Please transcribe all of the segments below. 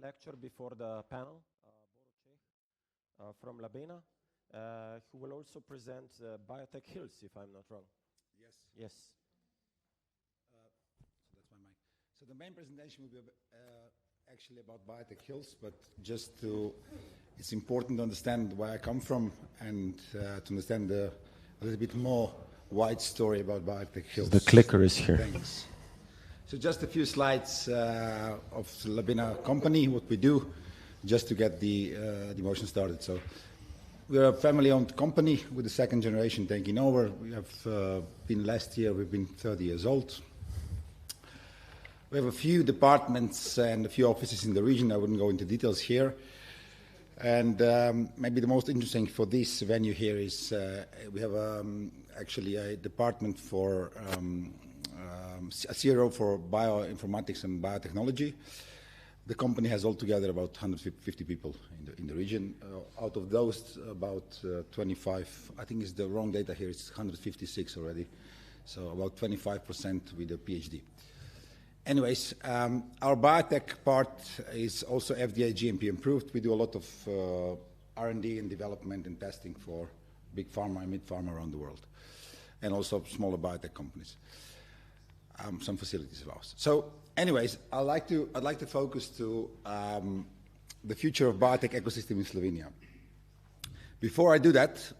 lecture before the panel, from Labena, who will also present Biotech Hills, if I'm not wrong. Yes. Yes. So that's my mic. So the main presentation will be actually about Biotech Hills, but just to, it's important to understand where I come from and to understand a little bit more wide story about Biotech Hills. The clicker is here. Thanks. So just a few slides of Labena company, what we do, just to get the motion started. So we're a family-owned company with the second generation taking over. We have been last year, we've been 30 years old. We have a few departments and a few offices in the region. I wouldn't go into details here. And maybe the most interesting for this venue here is we have actually a department for a CRO for bioinformatics and biotechnology. The company has altogether about 150 people in the region. Out of those, about 25, I think it's the wrong data here, it's 156 already. So about 25% with a PhD. Anyways, our biotech part is also FDA GMP approved. We do a lot of R&D and development and testing for big pharma and mid pharma around the world, and also smaller biotech companies. Some facilities of ours. So, anyways, I'd like to focus to the future of biotech ecosystem in Slovenia. Before I do that,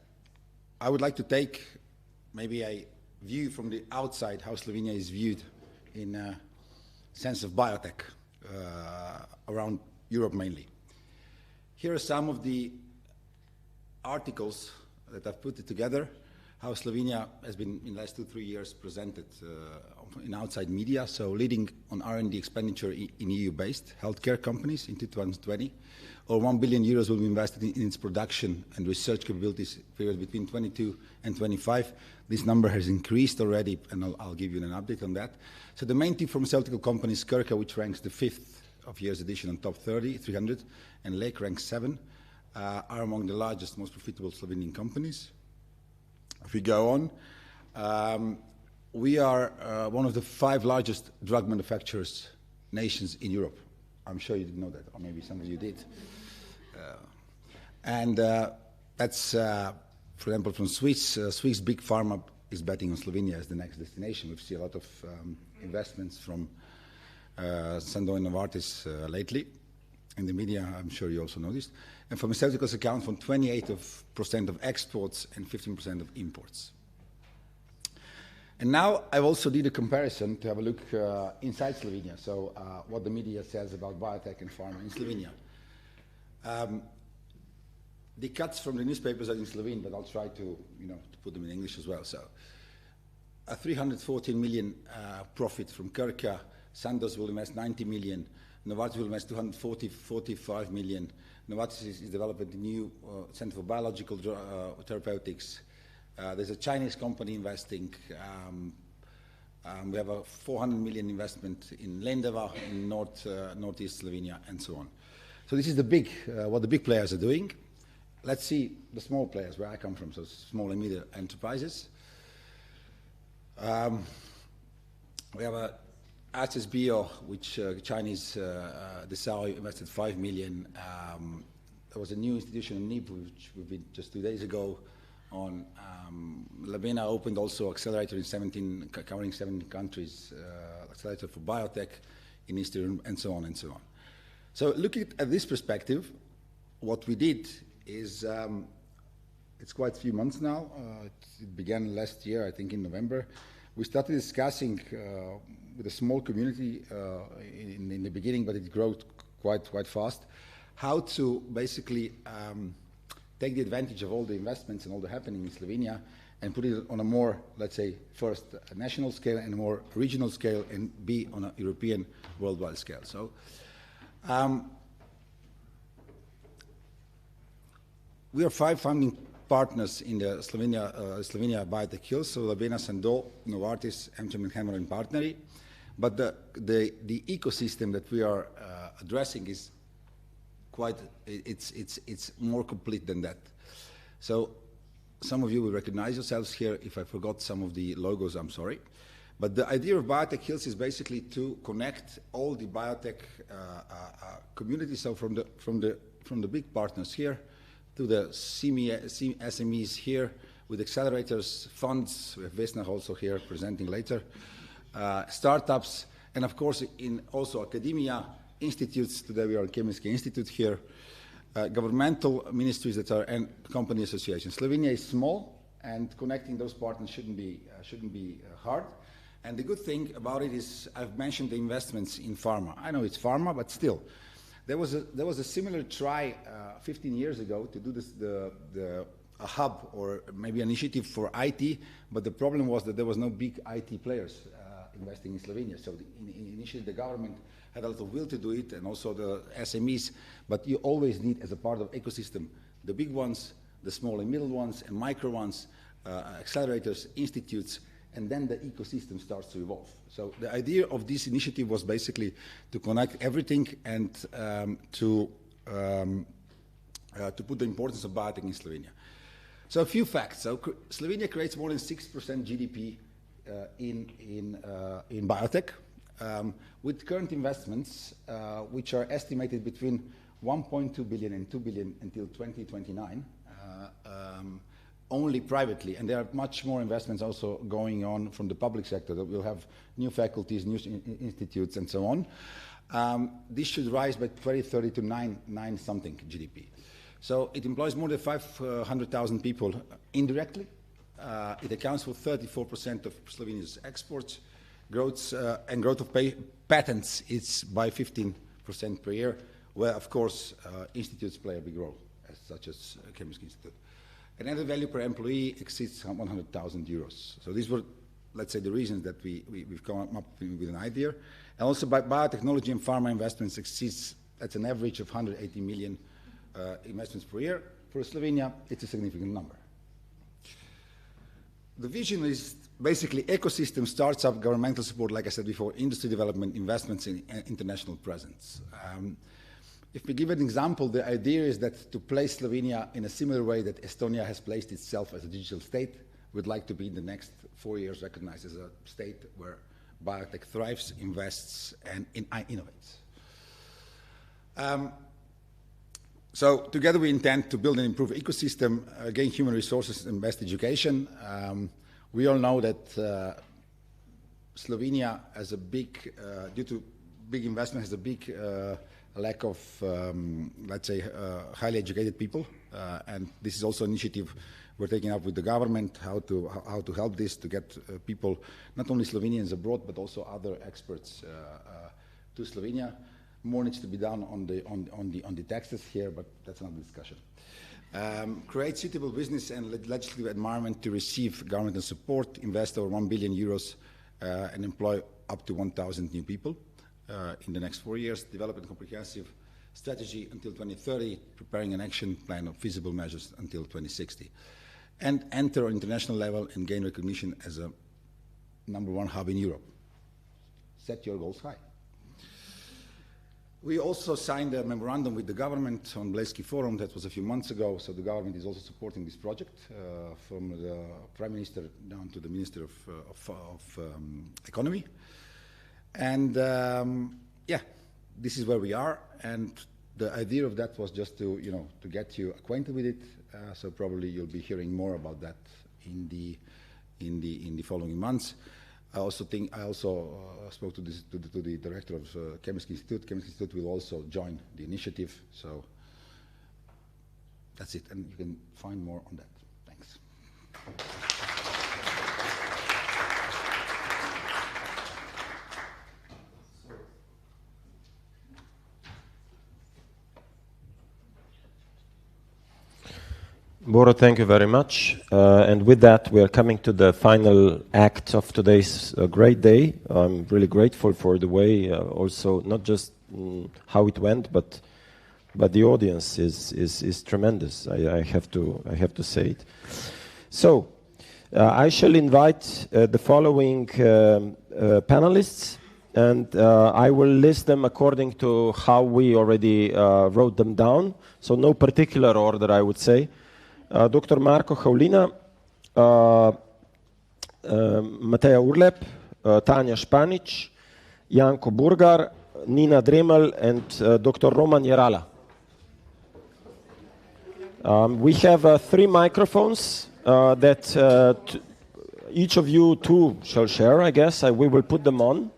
I would like to take maybe a view from the outside how Slovenia is viewed in sense of biotech around Europe mainly. Here are some of the articles that I've put together, how Slovenia has been in the last 2-3 years presented in outside media, so leading on R&D expenditure in EU-based healthcare companies in 2020, or 1 billion euros will be invested in its production and research capabilities period between 22 and 25. This number has increased already, and I'll give you an update on that. So the main two pharmaceutical companies, Krka, which ranks the 5th of year's edition on top 300, and Lake ranks 7, are among the largest, most profitable Slovenian companies. If we go on, we are one of the 5 largest drug manufacturers nations in Europe. I'm sure you didn't know that, or maybe some of you did. And that's, for example, from Swiss big pharma is betting on Slovenia as the next destination. We've seen a lot of investments from Sandoz and Novartis lately. In the media, I'm sure you also noticed. And pharmaceuticals account for 28% of exports and 15% of imports. And now I've also did a comparison to have a look inside Slovenia, so what the media says about biotech and pharma in Slovenia. The cuts from the newspapers are in Slovene, but I'll try to put them in English as well. So a 314 million profit from Krka, Sandoz will invest 90 million, Novartis will invest 245 million. Novartis is developing a new Center for Biological Therapeutics. There's a Chinese company investing. We have a 400 million investment in Lendava in northeast Slovenia, and so on. So this is the big, what the big players are doing. Let's see the small players where I come from, so small and medium enterprises. We have a Access Bio, which Chinese Desao invested 5 million. There was a new institution in NIB, which we've been just 2 days ago on. Labena opened also accelerator in covering 17 countries, accelerator for biotech in Eastern, and so on and so on. So looking at this perspective, what we did is, it's quite a few months now. It began last year, I think in November. We started discussing with a small community in the beginning, but it grew quite fast, how to basically take the advantage of all the investments and all the happening in Slovenia and put it on a more, let's say, first a national scale and a more regional scale, and be on a European worldwide scale. So we are 5 founding partners in the Slovenia Biotech Hills, so Labena, Sandoz, Novartis, Amgen, Hammer, and Partneri. But the ecosystem that we are addressing is quite, it's more complete than that. So some of you will recognize yourselves here. If I forgot some of the logos, I'm sorry. But the idea of Biotech Hills is basically to connect all the biotech communities, so from the big partners here to the SMEs here, with accelerators, funds. We have Vesna also here presenting later, startups, and of course in also academia, institutes. Today we are at Chemistry Institute here, governmental ministries that are, and company associations. Slovenia is small, and connecting those partners shouldn't be hard. And the good thing about it is, I've mentioned the investments in pharma. I know it's pharma, but still, there was a similar try 15 years ago to do this, a hub or maybe initiative for IT, but the problem was that there was no big IT players investing in Slovenia. So initially the government had a lot of will to do it, and also the SMEs, but you always need, as a part of ecosystem, the big ones, the small and middle ones, and micro ones, accelerators, institutes, and then the ecosystem starts to evolve. So the idea of this initiative was basically to connect everything and to put the importance of biotech in Slovenia. So a few facts. So Slovenia creates more than 6% GDP in biotech, with current investments, which are estimated between 1.2 billion and 2 billion until 2029, only privately, and there are much more investments also going on from the public sector. That we'll have new faculties, new institutes, and so on. This should rise by 2030 to 9 something GDP. So it employs more than 500,000 people indirectly. It accounts for 34% of Slovenia's exports. Growth of patents is by 15% per year, where of course institutes play a big role, such as Chemistry Institute. And added value per employee exceeds 100,000 euros. So these were, let's say, the reasons that we've come up with an idea. And also biotechnology and pharma investments exceeds, at an average of 180 million investments per year. For Slovenia, it's a significant number. The vision is basically ecosystem, startup, governmental support, like I said before, industry development, investments in international presence. If we give an example, the idea is that to place Slovenia in a similar way that Estonia has placed itself as a digital state, we'd like to be in the next 4 years recognized as a state where biotech thrives, invests, and innovates. So together we intend to build and improve ecosystem, gain human resources, and best education. We all know that Slovenia has a big, due to big investment, has a big lack of, let's say, highly educated people. And this is also an initiative we're taking up with the government, how to help this, to get people, not only Slovenians abroad, but also other experts to Slovenia. More needs to be done on the taxes here, but that's another discussion. Create suitable business and legislative environment to receive governmental support, invest over 1 billion euros, and employ up to 1,000 new people in the next 4 years. Develop a comprehensive strategy until 2030, preparing an action plan of feasible measures until 2060. And enter on international level and gain recognition as a #1 hub in Europe. Set your goals high. We also signed a memorandum with the government on Blejski Forum. That was a few months ago, so the government is also supporting this project, from the Prime Minister down to the Minister of Economy. And yeah, this is where we are, and the idea of that was just to, to get you acquainted with it, so probably you'll be hearing more about that in the following months. I also spoke to the director of Chemistry Institute. Chemistry Institute will also join the initiative. So that's it, and you can find more on that. Thanks. Boro, thank you very much. And with that, we are coming to the final act of today's great day. I'm really grateful for the way, also not just how it went, but the audience is tremendous. I have to say it. So I shall invite the following panelists, and I will list them according to how we already wrote them down. So no particular order, I would say. Dr. Marko Havlina, Mateja Urlep, Tanja Španić, Janko Burgar, Nina Dremel, and Dr. Roman Jerala. We have 3 microphones that each of you 2 shall share, I guess. We will put them on.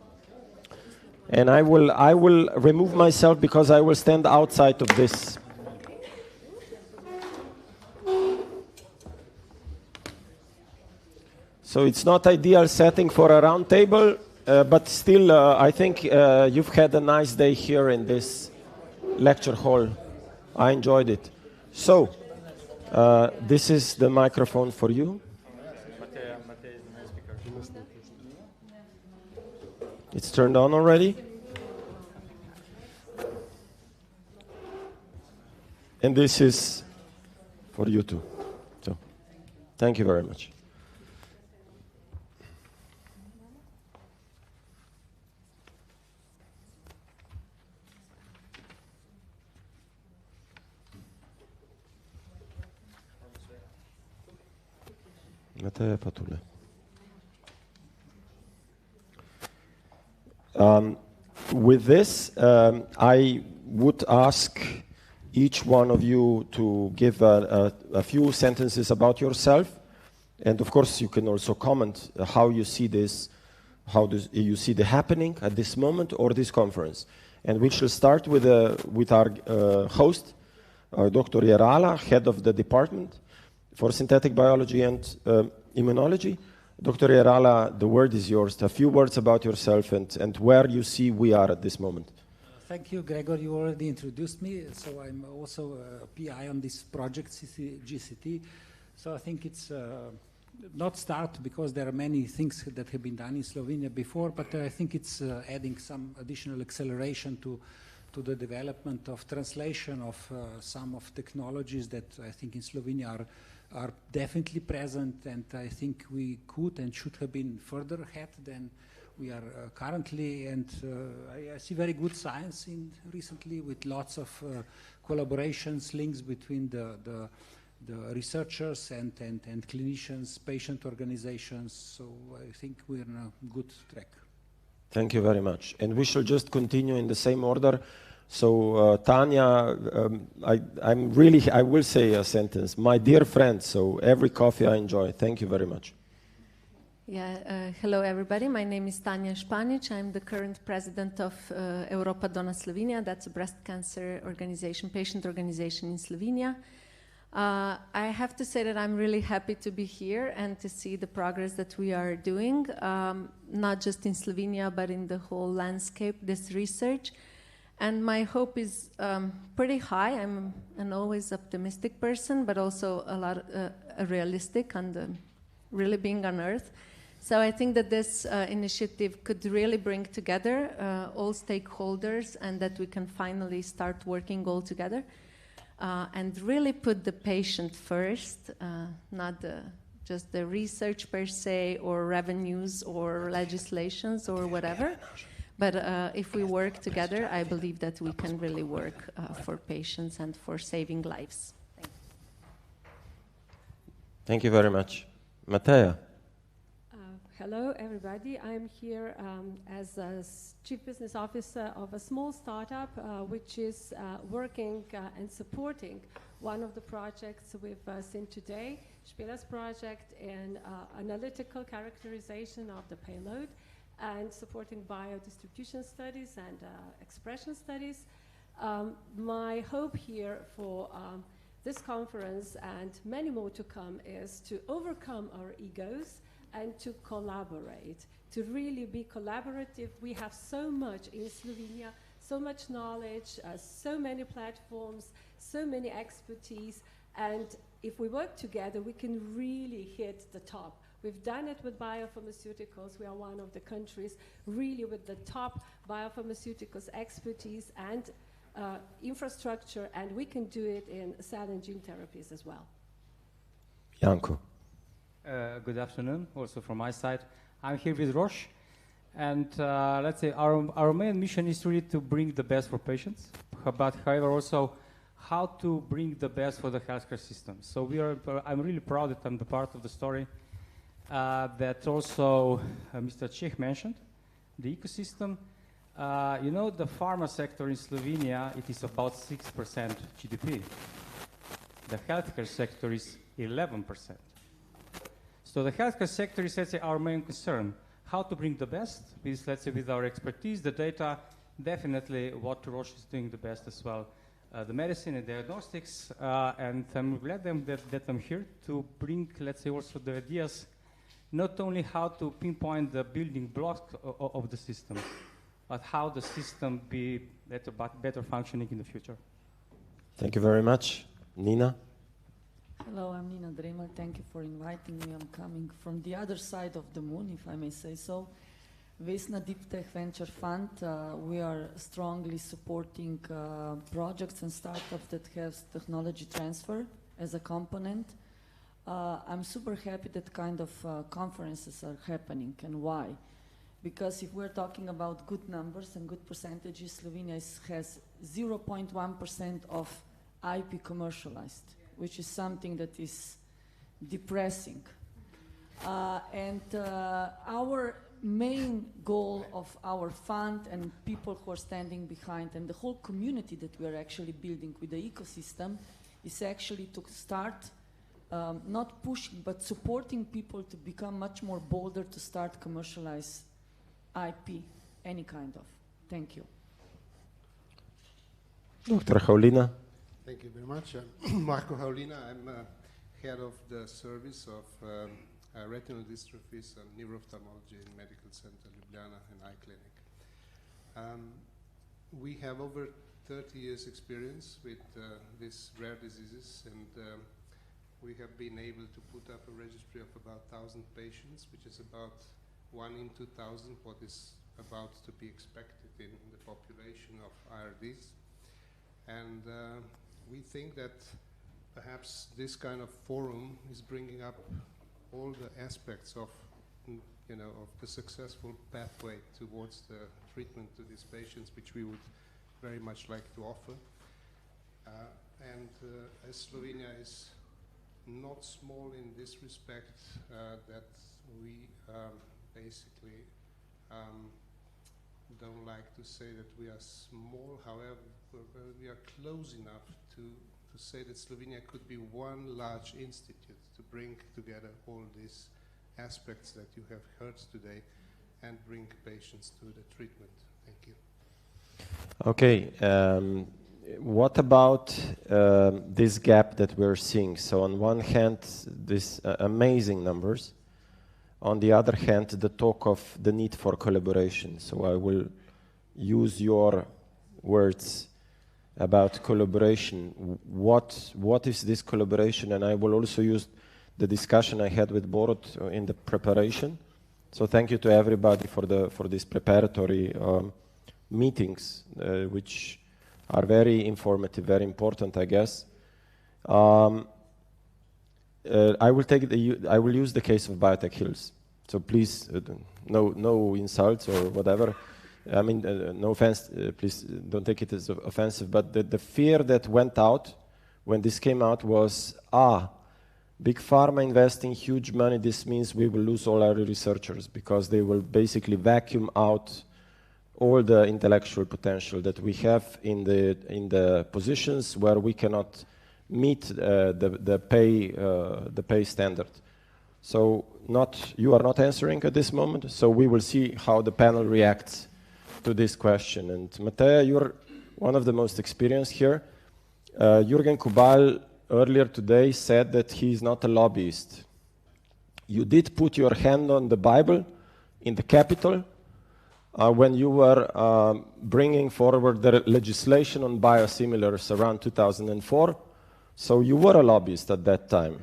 And I will remove myself because I will stand outside of this. So it's not ideal setting for a round table, but still I think you've had a nice day here in this lecture hall. I enjoyed it. So this is the microphone for you. It's turned on already. And this is for you too. So, thank you very much. With this, I would ask each one of you to give a few sentences about yourself. And of course, you can also comment how you see this, how you see the happening at this moment or this conference. And we shall start with our host, Dr. Jerala, head of the department for synthetic biology and immunology. Dr. Jerala, the word is yours. A few words about yourself and where you see we are at this moment. Thank you, Gregor. You already introduced me. So I'm also a PI on this project, CTGCT. So I think it's not start because there are many things that have been done in Slovenia before, but I think it's adding some additional acceleration to the development of translation of some of technologies that I think in Slovenia are definitely present, and I think we could and should have been further ahead than we are currently, and I see very good science recently with lots of collaborations, links between the researchers and clinicians, patient organizations, so I think we're on a good track. Thank you very much. And we shall just continue in the same order. So Tanya, I will say a sentence. My dear friend, so every coffee I enjoy. Thank you very much. Yeah, hello everybody. My name is Tanja Španić. I'm the current president of Europa Dona Slovenia. That's a breast cancer organization, patient organization in Slovenia. I have to say that I'm really happy to be here and to see the progress that we are doing, not just in Slovenia, but in the whole landscape, this research. And my hope is pretty high. I'm an always optimistic person, but also a realistic and really being on Earth. So I think that this initiative could really bring together all stakeholders and that we can finally start working all together and really put the patient first, not just the research per se or revenues or legislations or whatever. But if we work together, I believe that we can really work for patients and for saving lives. Thank you very much. Mateja. Hello, everybody. I'm here as a Chief Business Officer of a small startup which is working and supporting one of the projects we've seen today, Spiela's project in analytical characterization of the payload and supporting biodistribution studies and expression studies. My hope here for this conference and many more to come is to overcome our egos and to collaborate, to really be collaborative. We have so much in Slovenia, so much knowledge, so many platforms, so many expertise, and if we work together, we can really hit the top. We've done it with biopharmaceuticals. We are one of the countries really with the top biopharmaceuticals expertise and infrastructure, and we can do it in cell and gene therapies as well. Janko. Good afternoon, also from my side. I'm here with Roche, and let's say our main mission is really to bring the best for patients, but however also how to bring the best for the healthcare system. So I'm really proud that I'm the part of the story. that also Mr. Čeh mentioned, the ecosystem. You know, the pharma sector in Slovenia, it is about 6% GDP. The healthcare sector is 11%. So the healthcare sector is, let's say, our main concern. How to bring the best with, let's say, with our expertise, the data, definitely what Roche is doing the best as well. The medicine and diagnostics, and I'm glad that I'm here to bring, let's say, also the ideas, not only how to pinpoint the building blocks of the system, but how the system be better functioning in the future. Thank you very much. Nina? Hello, I'm Nina Dremer. Thank you for inviting me. I'm coming from the other side of the moon, if I may say so. Vesna Deep Tech Venture Fund, we are strongly supporting projects and startups that have technology transfer as a component. I'm super happy that kind of conferences are happening, and why? Because if we're talking about good numbers and good percentages, Slovenia has 0.1% of IP commercialized, which is something that is depressing. And our main goal of our fund and people who are standing behind and the whole community that we are actually building with the ecosystem is actually to start not pushing but supporting people to become much more bolder to start commercialize IP, any kind of. Thank you. Dr. Haulina? Thank you very much. Marko Haulina, I'm head of the service of retinal dystrophies and neuro-ophthalmology in Medical Center Ljubljana and Eye Clinic. We have over 30 years experience with these rare diseases, and we have been able to put up a registry of about 1,000 patients, which is about 1 in 2,000 what is about to be expected in the population of IRDs. And we think that perhaps this kind of forum is bringing up all the aspects of, you know, of the successful pathway towards the treatment to these patients, which we would very much like to offer. As Slovenia is not small in this respect, that we basically don't like to say that we are small, however, we are close enough to say that Slovenia could be one large institute to bring together all these aspects that you have heard today and bring patients to the treatment. Thank you. Okay. What about this gap that we're seeing? So on one hand, these amazing numbers. On the other hand, the talk of the need for collaboration. So I will use your words about collaboration. What is this collaboration? And I will also use the discussion I had with Borut in the preparation. So thank you to everybody for these preparatory meetings, which are very informative, very important, I guess. I will use the case of Biotech Hills. So please, no insults or whatever. I mean, no offense, please don't take it as offensive, but the fear that went out when this came out was, big pharma investing huge money, this means we will lose all our researchers because they will basically vacuum out all the intellectual potential that we have in the positions where we cannot meet the pay standard. So you are not answering at this moment, so we will see how the panel reacts to this question. And Mateja, you're one of the most experienced here. Jürgen Kubal earlier today said that he's not a lobbyist. You did put your hand on the Bible in the Capitol when you were bringing forward the legislation on biosimilars around 2004. So you were a lobbyist at that time.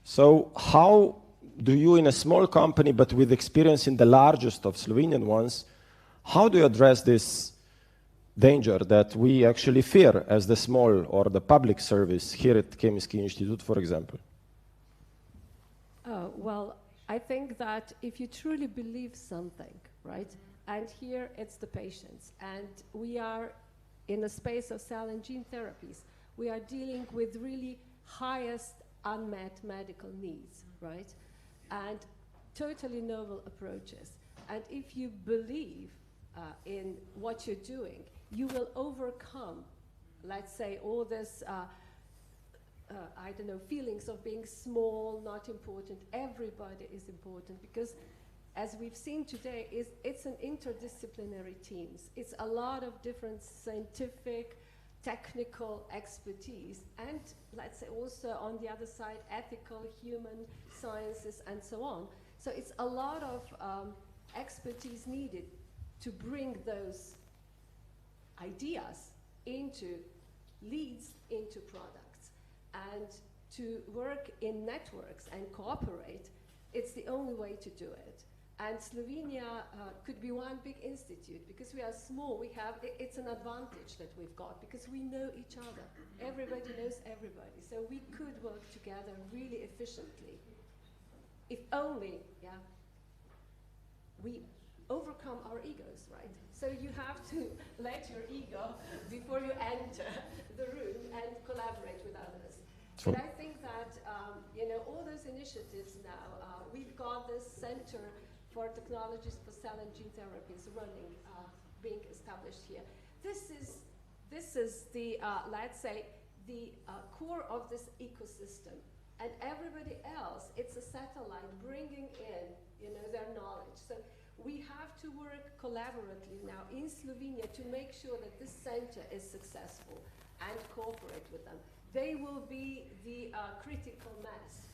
So how do you, in a small company but with experience in the largest of Slovenian ones, how do you address this danger that we actually fear as the small or the public service here at Chemistry Institute, for example? Well, I think that if you truly believe something, right, and here it's the patients, and we are in the space of cell and gene therapies, we are dealing with really highest unmet medical needs, right? and totally novel approaches. And if you believe in what you're doing, you will overcome, let's say, all this, I don't know, feelings of being small, not important. Everybody is important, because as we've seen today, it's an interdisciplinary teams. It's a lot of different scientific, technical expertise, and let's say also on the other side, ethical, human sciences, and so on. So it's a lot of expertise needed to bring those ideas into leads into products, and to work in networks and cooperate. It's the only way to do it. And Slovenia could be one big institute, because we are small. We have, it's an advantage that we've got, because we know each other. Everybody knows everybody. So we could work together really efficiently. If only, we overcome our egos, right? So you have to let your ego before you enter the room and collaborate with others. But I think that, you know, all those initiatives now, we've got this Center for Technologies for Cell and Gene Therapies running, being established here. This is the, let's say, the core of this ecosystem. And everybody else, it's a satellite bringing in, you know, their knowledge. So we have to work collaboratively now in Slovenia to make sure that this center is successful and cooperate with them. They will be the critical mass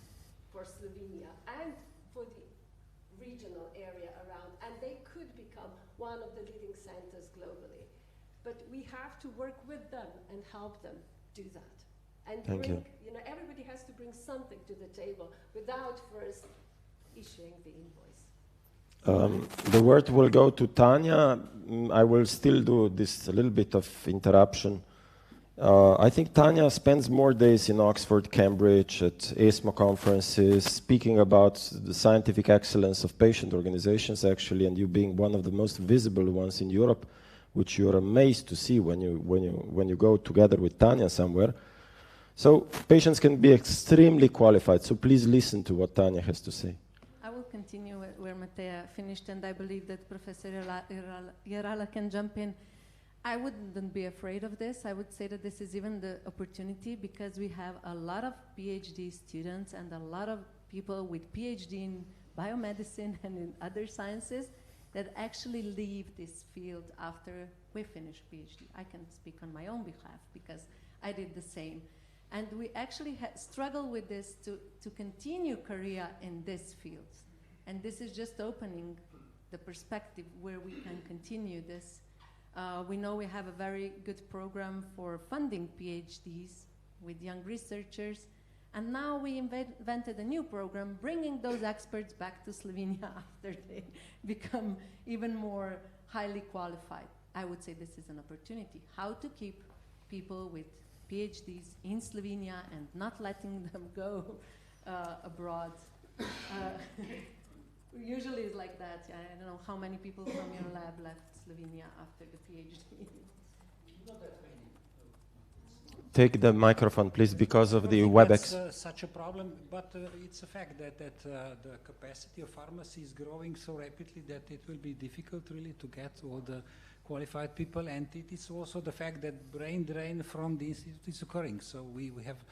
for Slovenia and for the regional area around, and they could become one of the leading centers globally. But we have to work with them and help them do that. And bring, you know, everybody has to bring something to the table without first issuing the invoice. The word will go to Tanya. I will still do this a little bit of interruption. I think Tanya spends more days in Oxford, Cambridge, at ESMO conferences, speaking about the scientific excellence of patient organizations, actually, and you being one of the most visible ones in Europe, which you're amazed to see when you go together with Tanya somewhere. So patients can be extremely qualified, so please listen to what Tanya has to say. I will continue where Matea finished, and I believe that Professor Jarala can jump in. I wouldn't be afraid of this. I would say that this is even the opportunity, because we have a lot of PhD students and a lot of people with PhD in biomedicine and in other sciences that actually leave this field after we finish PhD. I can speak on my own behalf because I did the same. And we actually struggle with this to continue career in this field. And this is just opening the perspective where we can continue this. We know we have a very good program for funding PhDs with young researchers. And now we invented a new program, bringing those experts back to Slovenia after they become even more highly qualified. I would say this is an opportunity. How to keep people with PhDs in Slovenia and not letting them go abroad. Usually it's like that. I don't know how many people from your lab left Slovenia after the PhD. Not that many. Take the microphone, please, because of the WebEx. That's such a problem, but it's a fact that the capacity of pharmacy is growing so rapidly that it will be difficult really to get all the qualified people, and it is also the fact that brain drain from the institute is occurring. So we have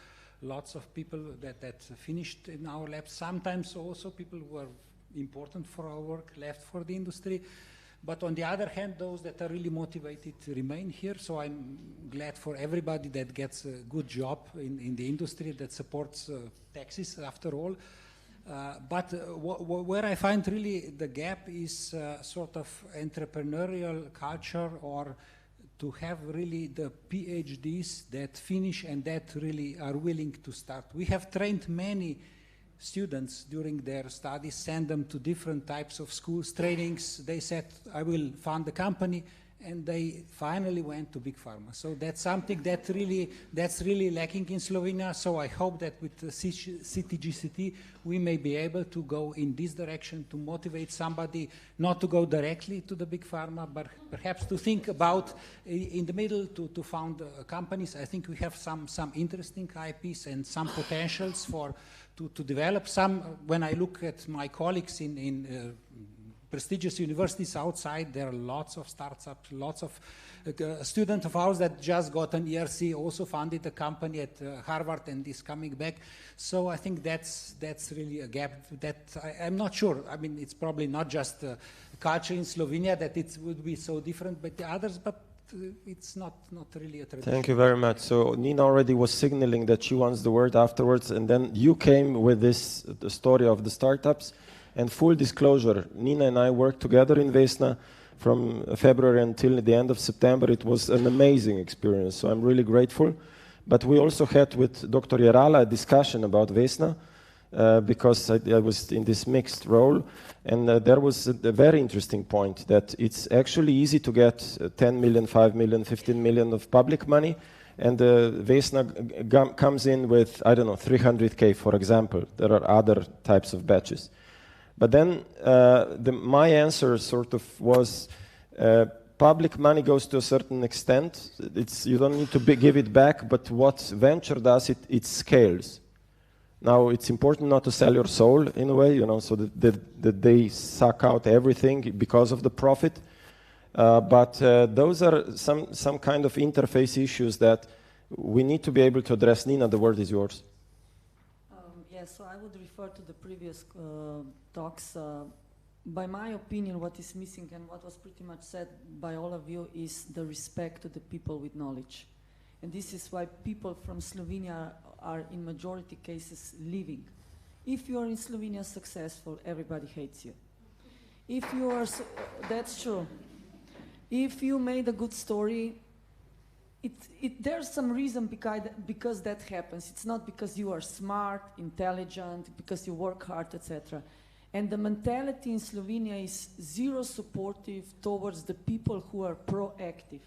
lots of people that finished in our lab. Sometimes also people who are important for our work left for the industry. But on the other hand, those that are really motivated to remain here. So I'm glad for everybody that gets a good job in the industry that supports taxes after all. But where I find really the gap is sort of entrepreneurial culture, or to have really the PhDs that finish and that really are willing to start. We have trained many students during their studies, send them to different types of schools, trainings. They said, I will fund the company and they finally went to big pharma. So that's something that's really lacking in Slovenia. So I hope that with the CTGCT we may be able to go in this direction to motivate somebody not to go directly to the big pharma, but perhaps to think about in the middle to found companies. I think we have some interesting IPs and some potentials to develop some. When I look at my colleagues in prestigious universities outside, there are lots of startups, lots of students of ours that just got an ERC, also funded a company at Harvard and is coming back. So I think that's really a gap that I'm not sure. I mean, it's probably not just culture in Slovenia that it would be so different, but the others, but it's not really a tradition. Thank you very much. So Nina already was signaling that she wants the word afterwards, and then you came with the story of the startups. And full disclosure, Nina and I worked together in Vesna from February until the end of September. It was an amazing experience, so I'm really grateful. But we also had with Dr. Jarala a discussion about Vesna, because I was in this mixed role. And there was a very interesting point that it's actually easy to get 10 million, 5 million, 15 million of public money. And Vesna comes in with, I don't know, 300K, for example. There are other types of batches. But then my answer sort of was, public money goes to a certain extent. You don't need to give it back, but what venture does, it scales. Now, it's important not to sell your soul in a way, so that they suck out everything because of the profit. But those are some kind of interface issues that we need to be able to address. Nina, the word is yours. So I would refer to the previous talks. By my opinion, what is missing and what was pretty much said by all of you is the respect to the people with knowledge. And this is why people from Slovenia are in majority cases leaving. If you are in Slovenia successful, everybody hates you. If you are, that's true. If you made a good story, there's some reason because that happens. It's not because you are smart, intelligent, because you work hard, etc. And the mentality in Slovenia is zero supportive towards the people who are proactive.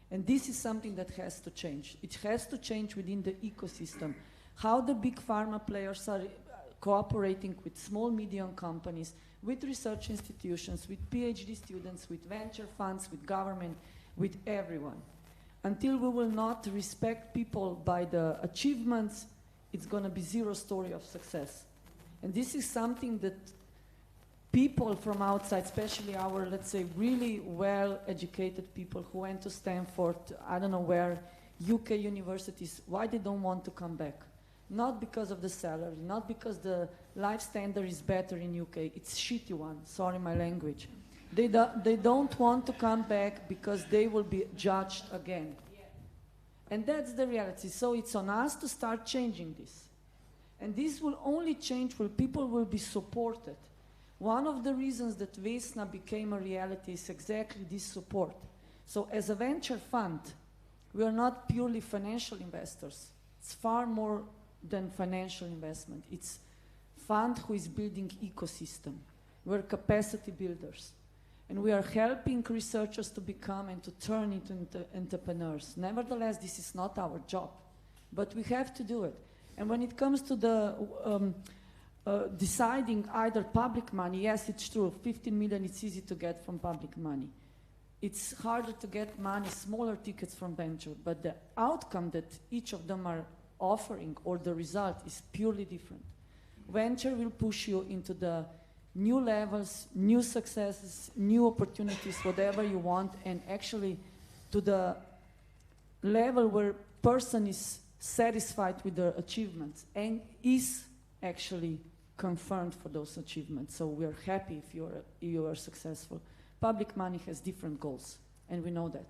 And this is something that has to change. It has to change within the ecosystem. How the big pharma players are cooperating with small, medium companies, with research institutions, with PhD students, with venture funds, with government, with everyone. Until we will not respect people by the achievements, it's going to be zero story of success. And this is something that people from outside, especially our, let's say, really well-educated people who went to Stanford, I don't know where, UK universities, why they don't want to come back. Not because of the salary, not because the life standard is better in UK. It's shitty one, sorry my language. They don't want to come back because they will be judged again. And that's the reality. So it's on us to start changing this. And this will only change when people will be supported. One of the reasons that Vesna became a reality is exactly this support. So as a venture fund, we are not purely financial investors. It's far more than financial investment. It's fund who is building ecosystem. We're capacity builders. And we are helping researchers to become and to turn into entrepreneurs. Nevertheless, this is not our job, but we have to do it. And when it comes to the deciding either public money, yes, it's true, 15 million, it's easy to get from public money. It's harder to get money, smaller tickets from venture, but the outcome that each of them are offering or the result is purely different. Venture will push you into the new levels, new successes, new opportunities, whatever you want, and actually to the level where person is satisfied with their achievements and is actually confirmed for those achievements. So we are happy if you are successful. Public money has different goals, and we know that.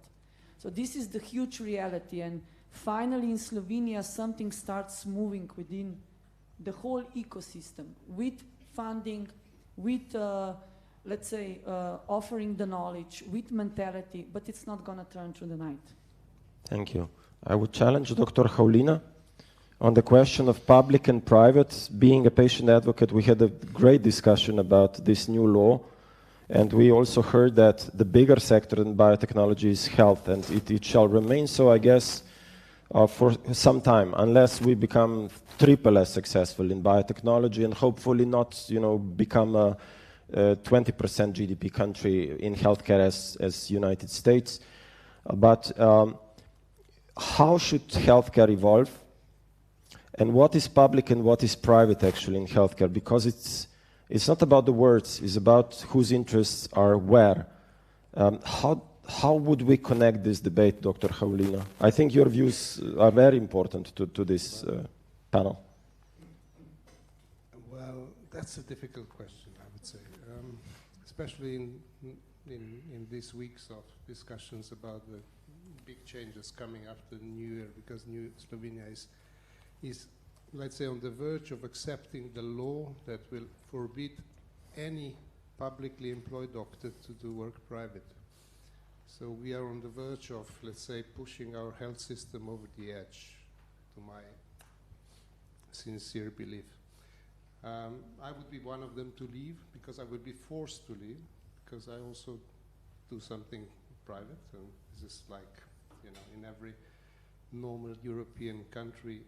So this is the huge reality, and finally in Slovenia something starts moving within the whole ecosystem with funding, with, let's say, offering the knowledge, with mentality, but it's not going to turn through the night. Thank you. I would challenge Dr. Haulina on the question of public and private. Being a patient advocate, we had a great discussion about this new law, And we also heard that the bigger sector in biotechnology is health, and it shall remain so, I guess, for some time, unless we become triple as successful in biotechnology and hopefully not, become a 20% GDP country in healthcare as United States. But how should healthcare evolve? And what is public and what is private actually in healthcare? Because it's not about the words, it's about whose interests are where. How would we connect this debate, Dr. Haulina? I think your views are very important to this panel. Well, that's a difficult question, I would say, especially in these weeks of discussions about the big changes coming after the New Year, because New Slovenia is, let's say, on the verge of accepting the law that will forbid any publicly employed doctor to do work private. So we are on the verge of, let's say, pushing our health system over the edge, to my sincere belief. I would be one of them to leave, because I would be forced to leave, because I also do something private, and this is like, in every normal European country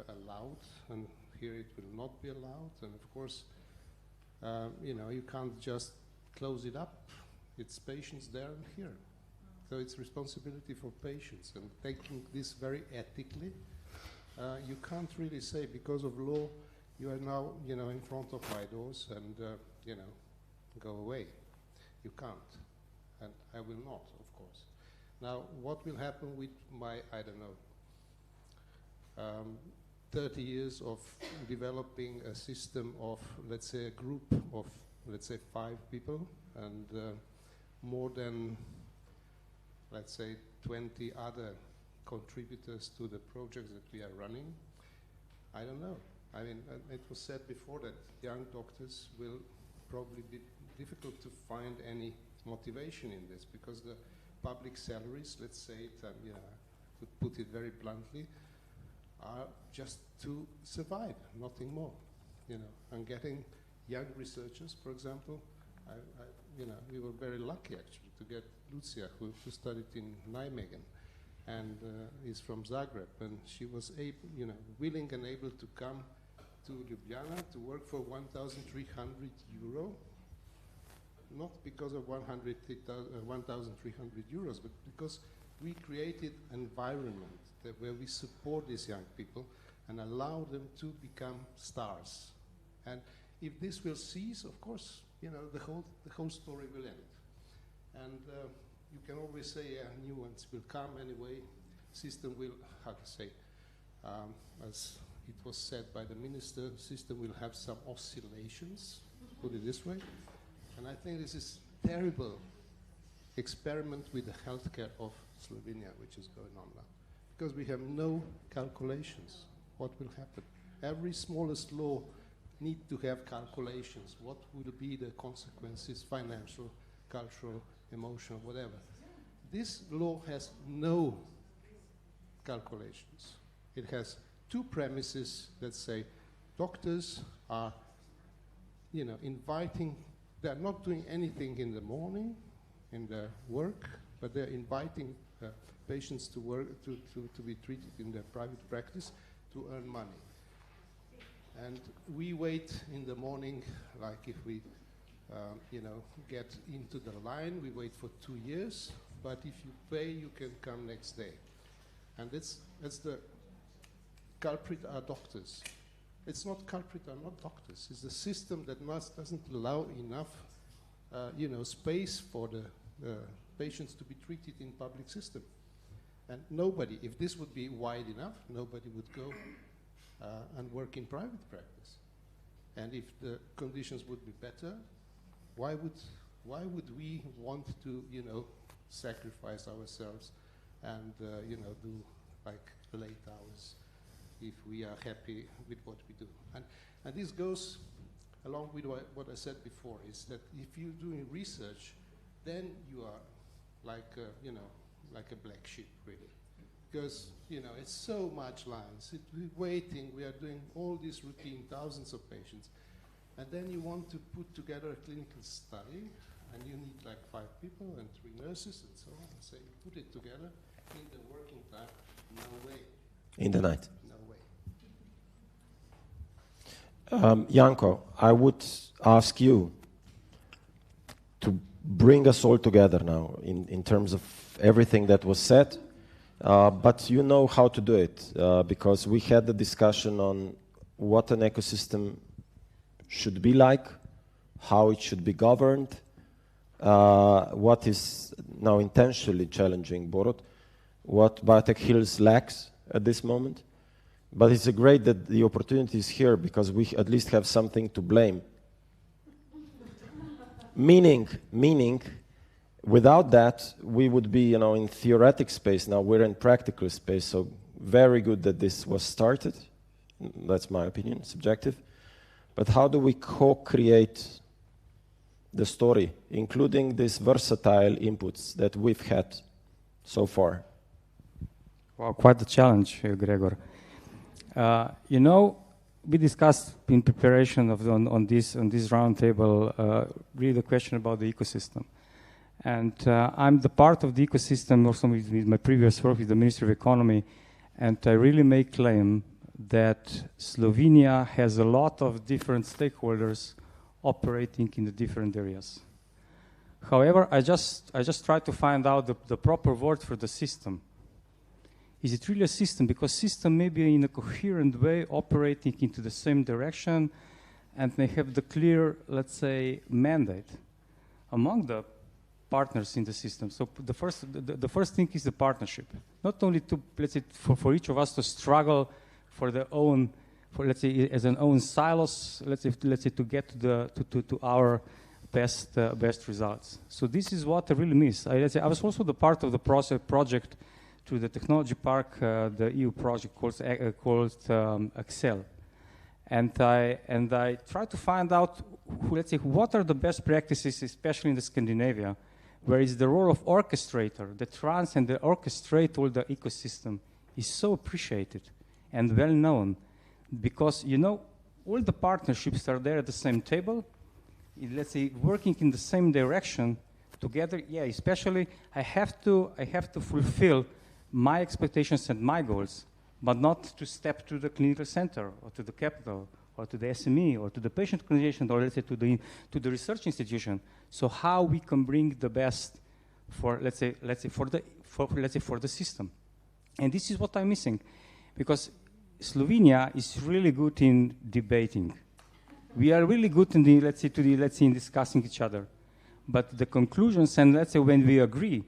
allowed, and here it will not be allowed. And of course, you can't just close it up. It's patients there and here. So it's responsibility for patients, and taking this very ethically. You can't really say, because of law, you are now, in front of my doors and, go away. You can't, and I will not, of course. Now, what will happen with my, 30 years of developing a system of, let's say, a group of, let's say, 5 people, and more than, let's say, 20 other contributors to the projects that we are running? I don't know. I mean, it was said before that young doctors will probably be difficult to find any motivation in this, because the public salaries, let's say it, to put it very bluntly, are just to survive, nothing more. And getting young researchers, for example, we were very lucky actually to get Lucia, who studied in Nijmegen, and is from Zagreb, and she was able, willing and able to come to Ljubljana to work for 1,300 euro, not because of 1,300 euros, but because we created an environment where we support these young people and allow them to become stars. And if this will cease, of course, the whole story will end. And you can always say, new ones will come anyway. System will, how to say, as it was said by the minister, system will have some oscillations, put it this way. And I think this is terrible experiment with the healthcare of Slovenia, which is going on now. Because we have no calculations what will happen. Every smallest law need to have calculations. What will be the consequences, financial, cultural, emotional, whatever. This law has no calculations. It has 2 premises that say doctors are, inviting, they're not doing anything in the morning in their work, but they're inviting patients to work, to be treated in their private practice to earn money. And we wait in the morning, like if we, get into the line, we wait for 2 years, but if you pay, you can come next day. And that's the culprit are doctors. It's not culprit are not doctors. It's the system that doesn't allow enough, space for the patients to be treated in public system. And nobody, if this would be wide enough, nobody would go and work in private practice. And if the conditions would be better, why would we want to, sacrifice ourselves and, do like late hours if we are happy with what we do? And this goes along with what I said before, is that if you're doing research, then you are like, like a black sheep, really. Because, it's so much lines. We're waiting, we are doing all this routine, thousands of patients. And then you want to put together a clinical study, And you need like 5 people and 3 nurses and so on. So you put it together in the working time, no way. In the night. No way. Janko, I would ask you to bring us all together now in terms of everything that was said, but you know how to do it because we had the discussion on what an ecosystem should be like, how it should be governed, what is now intentionally challenging Borut, what Biotech Hills lacks at this moment. But it's great that the opportunity is here because we at least have something to blame. meaning, without that, we would be, in theoretic space. Now we're in practical space, so very good that this was started. That's my opinion, subjective. But how do we co-create the story, including these versatile inputs that we've had so far? Well, quite the challenge, Gregor. We discussed in preparation on this roundtable really the question about the ecosystem. And I'm the part of the ecosystem also with my previous work with the Ministry of Economy, and I really make claim that Slovenia has a lot of different stakeholders operating in the different areas. However, I just try to find out the proper word for the system. Is it really a system? Because system may be in a coherent way operating into the same direction and may have the clear, let's say, mandate among the partners in the system. So the first thing is the partnership. Not only to, let's say, for each of us to struggle for their own, let's say, as an own silos, let's say to get to our best results. So this is what I really miss. I was also the part of the project to the technology park, the EU project called Excel, and I try to find out, let's say, what are the best practices, especially in the Scandinavia, where is the role of orchestrator, the trans and the orchestrate all the ecosystem is so appreciated and well known, because all the partnerships are there at the same table, let's say, working in the same direction together. Yeah, especially I have to fulfill my expectations and my goals, but not to step to the clinical center or to the capital or to the SME or to the patient organization or let's say to the research institution. So how we can bring the best for for the system, and this is what I'm missing, because Slovenia is really good in debating. We are really good in in discussing each other, but the conclusions and let's say when we agree,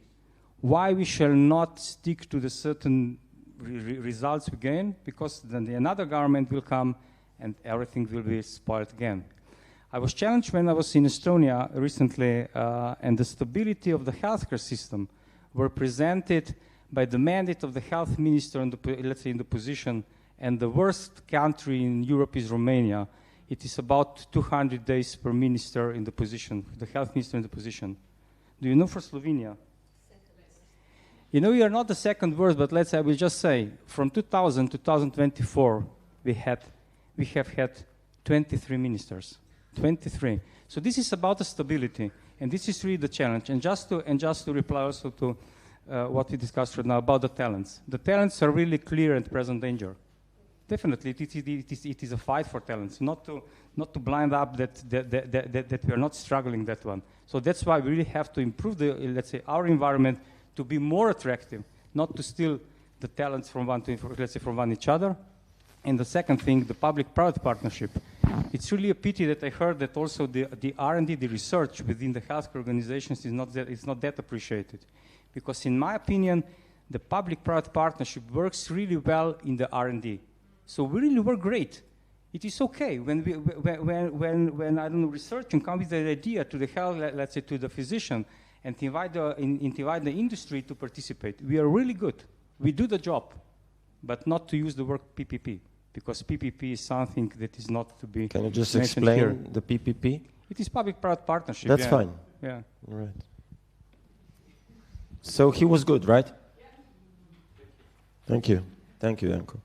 why we shall not stick to the certain results we gain, because then another government will come and everything will be spoiled again. I was challenged when I was in Estonia recently, and the stability of the healthcare system were presented by the mandate of the health minister in the position, and the worst country in Europe is Romania. It is about 200 days per minister in the position, the health minister in the position. Do you know for Slovenia? You are not the second worst, but I will just say, from 2000 to 2024, we have had 23 ministers, 23. So this is about the stability, and this is really the challenge. And just to reply also to what we discussed right now about the talents. The talents are really clear and present danger. Definitely, it is a fight for talents, not to blind up that we are not struggling that one. So that's why we really have to improve our environment to be more attractive, not to steal the talents from one each other. And the second thing, the public-private partnership. It's really a pity that I heard that also the R&D, the research within the healthcare organizations is not that appreciated, because in my opinion, the public-private partnership works really well in the R&D. So we really work great. It is okay when I don't know, researching come with the idea to the health, to the physician, and invite the industry to participate. We are really good. We do the job, but not to use the word PPP, because PPP is something that is not to be. Can you just explain here. The PPP? It is public-private partnership. That's fine. Yeah. All right. So he was good, right? Yeah. Thank you, Janko.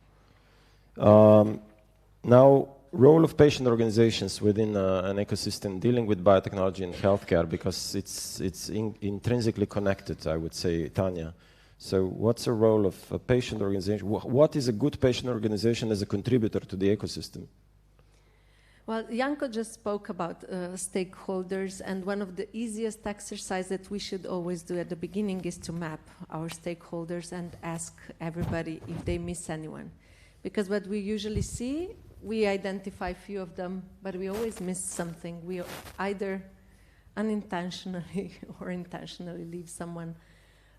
Now role of patient organizations within an ecosystem dealing with biotechnology and healthcare, because it's intrinsically connected, I would say, Tanya. So what's the role of a patient organization? What is a good patient organization as a contributor to the ecosystem? Well, Janko just spoke about stakeholders, and one of the easiest exercises that we should always do at the beginning is to map our stakeholders and ask everybody if they miss anyone. Because what we usually see, we identify a few of them, but we always miss something. We either unintentionally or intentionally leave someone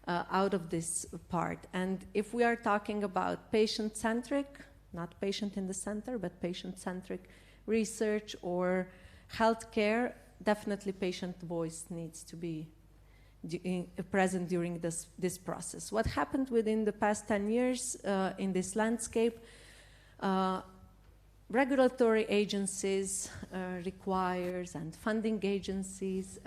out of this part. And if we are talking about patient-centric, not patient in the center, but patient-centric research or healthcare, definitely patient voice needs to be present during this process. What happened within the past 10 years in this landscape, regulatory agencies requires, and funding agencies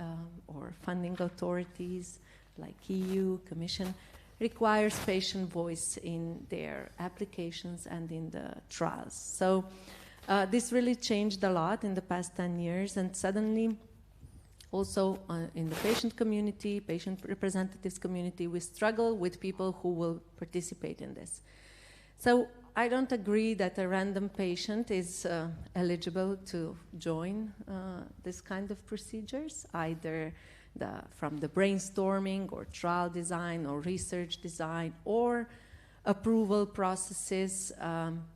or funding authorities like EU, Commission, requires patient voice in their applications and in the trials. So this really changed a lot in the past 10 years, and suddenly also in the patient community, patient representatives community, we struggle with people who will participate in this. So I don't agree that a random patient is eligible to join this kind of procedures, either from the brainstorming or trial design or research design or approval processes.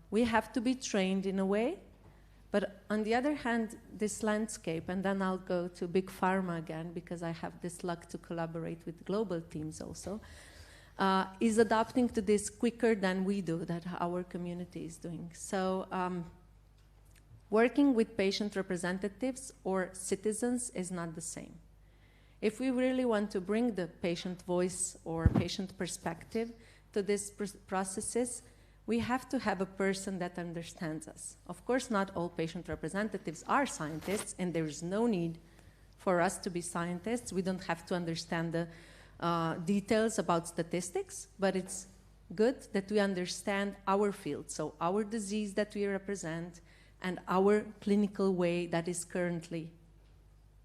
We have to be trained in a way, but on the other hand, this landscape, and then I'll go to big pharma again because I have this luck to collaborate with global teams also, is adapting to this quicker than we do, that our community is doing. So working with patient representatives or citizens is not the same. If we really want to bring the patient voice or patient perspective to these processes, we have to have a person that understands us. Of course, not all patient representatives are scientists, and there is no need for us to be scientists. We don't have to understand the details about statistics, but it's good that we understand our field, so our disease that we represent and our clinical way that is currently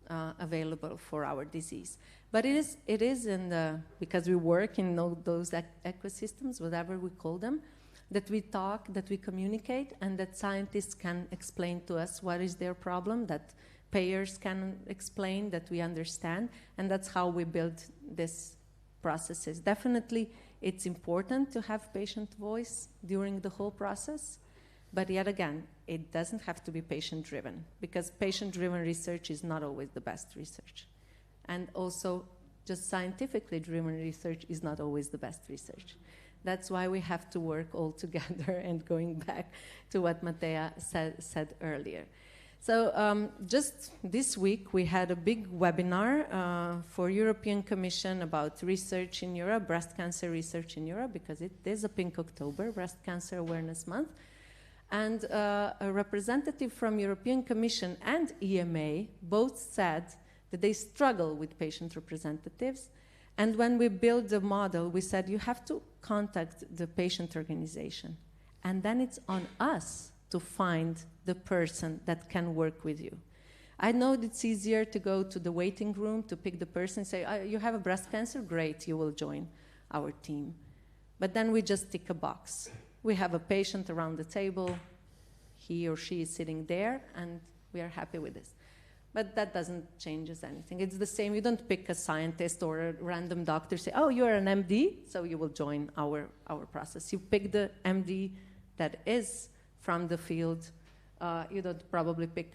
available for our disease. But it is in the, because we work in those ecosystems, whatever we call them, that we talk, that we communicate, and that scientists can explain to us what is their problem, that payers can explain, that we understand, and that's how we build these processes. Definitely, it's important to have patient voice during the whole process, but yet again, it doesn't have to be patient-driven, because patient-driven research is not always the best research. And also, just scientifically driven research is not always the best research. That's why we have to work all together, and going back to what Matea said earlier. So just this week, we had a big webinar for European Commission about research in Europe, breast cancer research in Europe, because it is a Pink October, Breast Cancer Awareness Month. And a representative from European Commission and EMA both said that they struggle with patient representatives. And when we built the model, we said, you have to contact the patient organization. And then it's on us to find the person that can work with you. I know it's easier to go to the waiting room to pick the person and say, you have a breast cancer? Great, you will join our team. But then we just tick a box. We have a patient around the table, he or she is sitting there, and we are happy with this. But that doesn't change anything. It's the same. You don't pick a scientist or a random doctor, say, oh, you're an MD, so you will join our process. You pick the MD that is from the field. You don't probably pick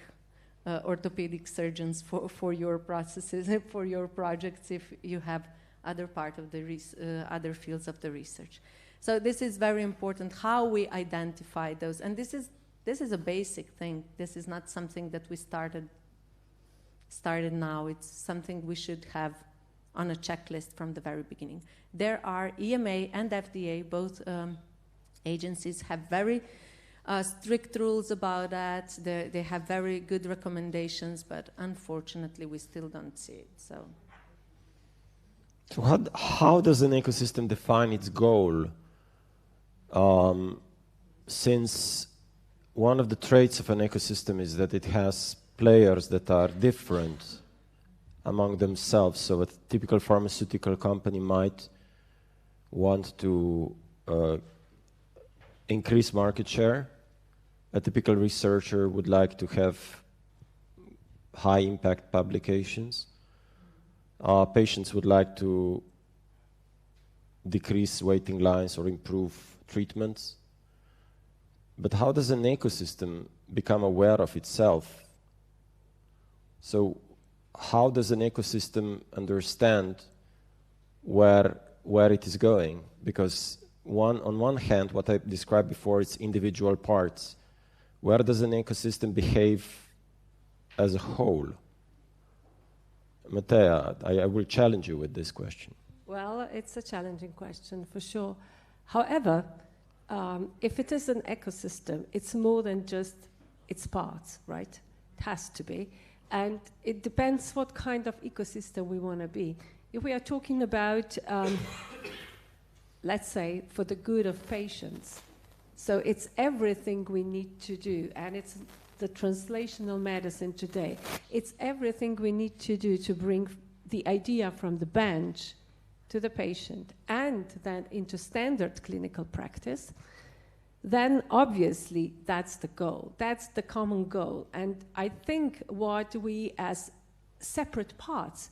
orthopedic surgeons for your processes, for your projects, if you have other part of the other fields of the research. So this is very important, how we identify those. And this is a basic thing. This is not something that we started now. It's something we should have on a checklist from the very beginning. There are EMA and FDA, both agencies have very strict rules about that. They have very good recommendations, but unfortunately we still don't see it. So how does an ecosystem define its goal? Since one of the traits of an ecosystem is that it has players that are different among themselves. So a typical pharmaceutical company might want to increase market share. A typical researcher would like to have high impact publications. Patients would like to decrease waiting lines or improve treatments. But how does an ecosystem become aware of itself? So how does an ecosystem understand where it is going? Because on one hand, what I described before, it's individual parts. Where does an ecosystem behave as a whole? Mattea, I will challenge you with this question. Well, it's a challenging question for sure. However, if it is an ecosystem, it's more than just its parts, right? It has to be. And it depends what kind of ecosystem we want to be. If we are talking about, let's say, for the good of patients, so it's everything we need to do, and it's the translational medicine today. It's everything we need to do to bring the idea from the bench to the patient and then into standard clinical practice, then obviously that's the goal. That's the common goal. And I think what we as separate parts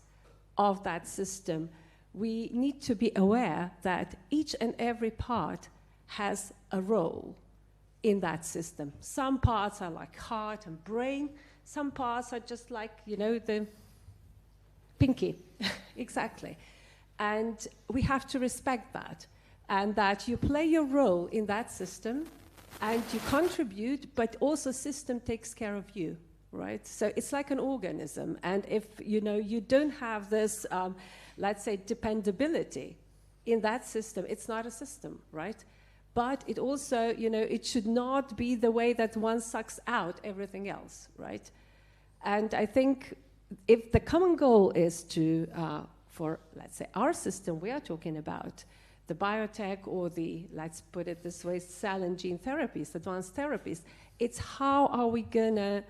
of that system, we need to be aware that each and every part has a role in that system. Some parts are like heart and brain. Some parts are just like, you know, the pinky. Exactly. And we have to respect that. And that you play your role in that system and you contribute, but also system takes care of you, right? So it's like an organism. And if, you know, you don't have this, let's say, dependability in that system, it's not a system, right? But it also, you know, it should not be the way that one sucks out everything else, right? And I think if the common goal is to, for, let's say, our system we are talking about, the biotech or the, let's put it this way, cell and gene therapies, advanced therapies, it's how are we gonna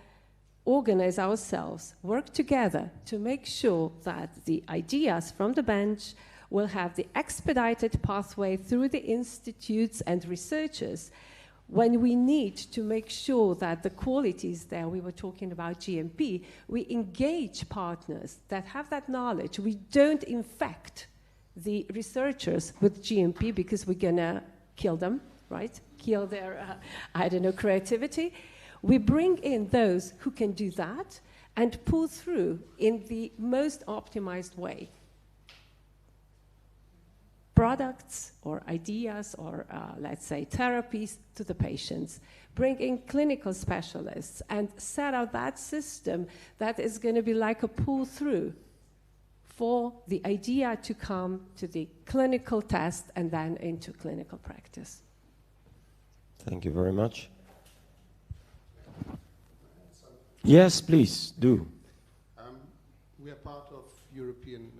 organize ourselves, work together to make sure that the ideas from the bench will have the expedited pathway through the institutes and researchers when we need to make sure that the quality is there. We were talking about GMP. We engage partners that have that knowledge. We don't infect the researchers with GMP because we're gonna kill them, right? Kill their, I don't know, creativity. We bring in those who can do that and pull through in the most optimized way. Products or ideas or, let's say, therapies to the patients. Bring in clinical specialists and set out that system that is going to be like a pull-through for the idea to come to the clinical test and then into clinical practice. Thank you very much. Yes, please, do. We are part of European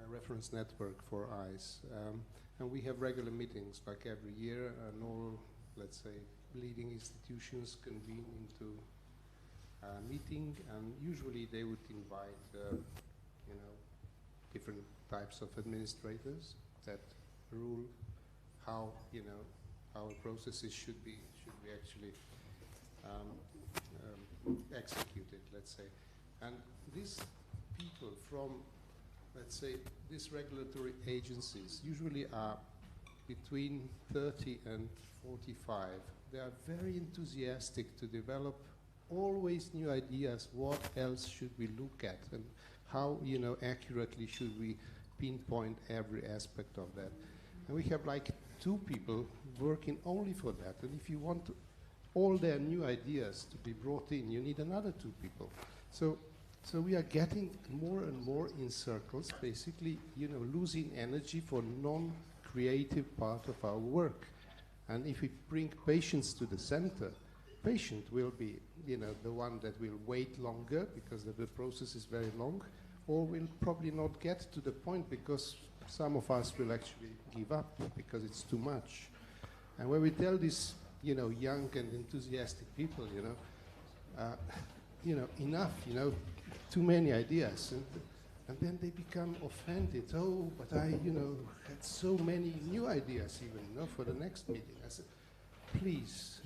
reference network for eyes, and we have regular meetings like every year, and all, let's say, leading institutions convene into a meeting, and usually they would invite you know, different types of administrators that rule how, you know, how processes should be actually executed, let's say. And these people from, let's say, these regulatory agencies usually are between 30 and 45. They are very enthusiastic to develop always new ideas. What else should we look at, and how, you know, accurately should we pinpoint every aspect of that? And we have like 2 people working only for that. And if you want all their new ideas to be brought in, you need another 2 people. So we are getting more and more in circles, basically, you know, losing energy for non-creative part of our work. And if we bring patients to the center, patient will be, you know, the one that will wait longer because the process is very long, or will probably not get to the point because some of us will actually give up because it's too much. And when we tell these young and enthusiastic people, enough, too many ideas. And then they become offended. Oh, but I, had so many new ideas even, for the next meeting. I said, please,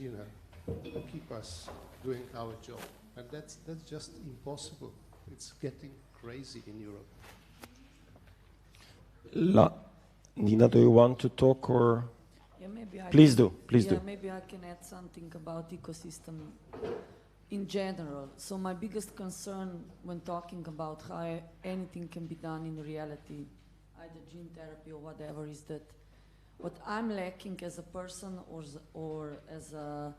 keep us doing our job. And that's just impossible. It's getting crazy in Europe. Nina, do you want to talk or? Yeah, maybe please do. Maybe I can add something about ecosystem in general. So my biggest concern when talking about how anything can be done in reality, either gene therapy or whatever, is that what I'm lacking as a person or as a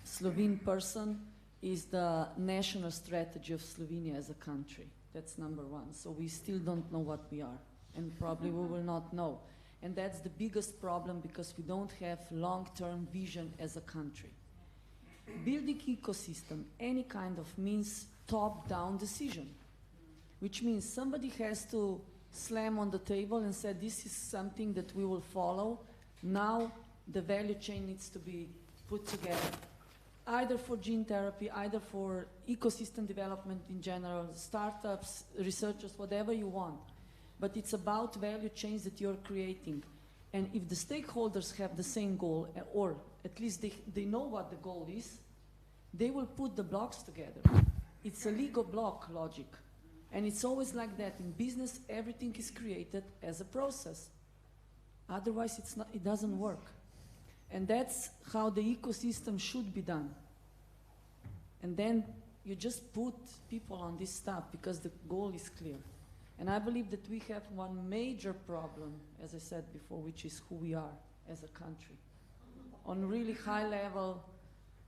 Slovene person is the national strategy of Slovenia as a country. That's number one. So we still don't know what we are, and probably we will not know. And that's the biggest problem, because we don't have long-term vision as a country. Building ecosystem, any kind of, means top-down decision, which means somebody has to slam on the table and say, this is something that we will follow. Now the value chain needs to be put together, either for gene therapy, either for ecosystem development in general, startups, researchers, whatever you want. But it's about value chains that you're creating. And if the stakeholders have the same goal, or at least they know what the goal is, they will put the blocks together. It's a Lego block logic. And it's always like that. In business, everything is created as a process. Otherwise, it doesn't work. And that's how the ecosystem should be done. And then you just put people on this stuff because the goal is clear. And I believe that we have one major problem, as I said before, which is who we are as a country. On really high level,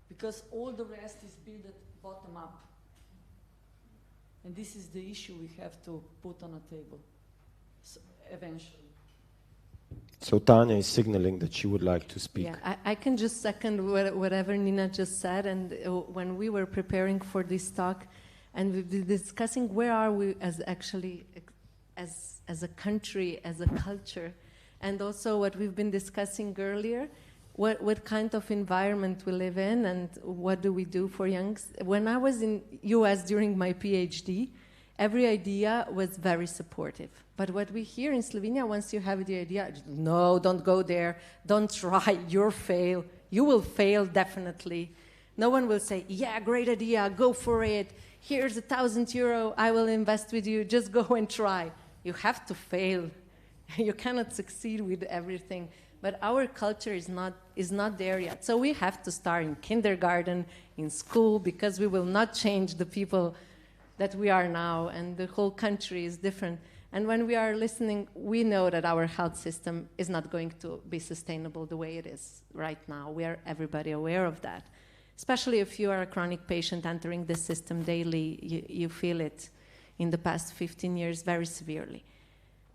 because all the rest is built bottom up. And this is the issue we have to put on a table, so eventually. So Tanya is signaling that she would like to speak. Yeah, I can just second whatever Nina just said. And when we were preparing for this talk, and we've been discussing where are we as a country, as a culture, and also what we've been discussing earlier, what kind of environment we live in and what do we do for youngs. When I was in US during my PhD, every idea was very supportive. But what we hear in Slovenia, once you have the idea, no, don't go there, don't try, you'll fail. You will fail, definitely. No one will say, yeah, great idea, go for it. Here's €1,000, I will invest with you, just go and try. You have to fail. You cannot succeed with everything. But our culture is not there yet. So we have to start in kindergarten, in school, because we will not change the people that we are now, and the whole country is different. And when we are listening, we know that our health system is not going to be sustainable the way it is right now. We are everybody aware of that. Especially if you are a chronic patient entering the system daily, you feel it in the past 15 years very severely.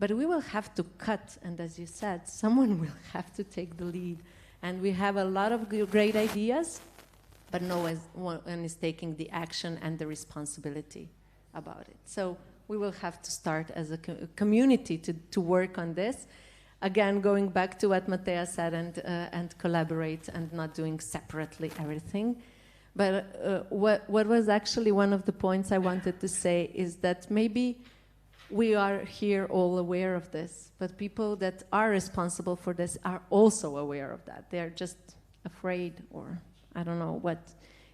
But we will have to cut, and as you said, someone will have to take the lead. And we have a lot of great ideas, but no one is taking the action and the responsibility about it. So we will have to start as a community to work on this. Again, going back to what Matea said, and collaborate and not doing separately everything. But what was actually one of the points I wanted to say is that maybe we are here all aware of this, but people that are responsible for this are also aware of that. They're just afraid, or I don't know what,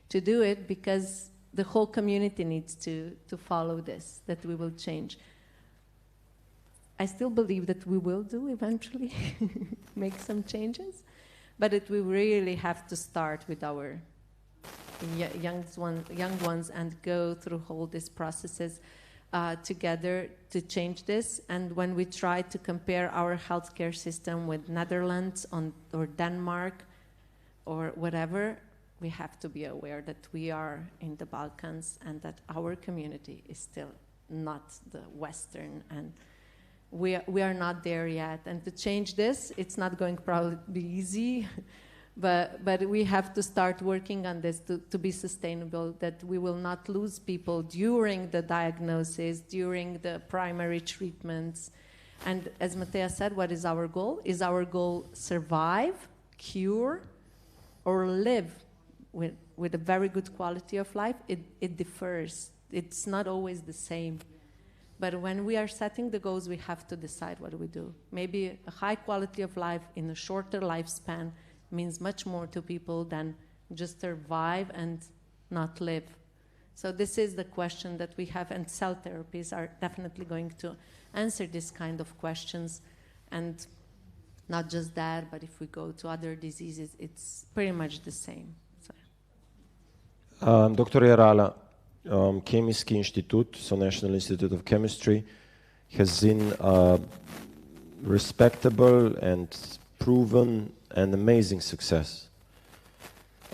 to do it, because the whole community needs to follow this, that we will change. I still believe that we will do eventually, make some changes, but it will really have to start with our young ones and go through all these processes together to change this. And when we try to compare our healthcare system with Netherlands or Denmark or whatever, we have to be aware that we are in the Balkans and that our community is still not the Western, and we are not there yet. And to change this, it's not going to probably be easy, but we have to start working on this to be sustainable, that we will not lose people during the diagnosis, during the primary treatments. And as Matea said, what is our goal? Is our goal survive, cure, or live with a very good quality of life, it differs. It's not always the same. But when we are setting the goals, we have to decide what do we do. Maybe a high quality of life in a shorter lifespan means much more to people than just survive and not live. So this is the question that we have, and cell therapies are definitely going to answer this kind of questions. And not just that, but if we go to other diseases, it's pretty much the same. So. Dr. Jarala, Kemijski inštitut, so National Institute of Chemistry, has seen respectable and proven and amazing success,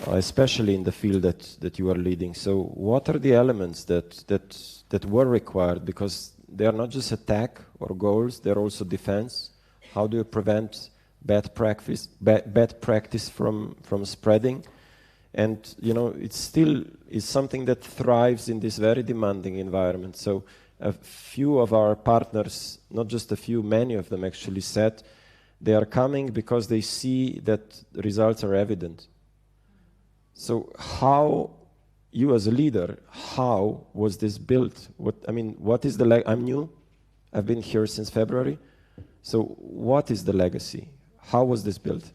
especially in the field that you are leading. So what are the elements that were required? Because they are not just attack or goals, they're also defense. How do you prevent bad practice from spreading? And, you know, it still is something that thrives in this very demanding environment. So a few of our partners, not just a few, many of them actually said they are coming because they see that results are evident. So how, you as a leader, how was this built? What is the I'm new, I've been here since February. So what is the legacy? How was this built?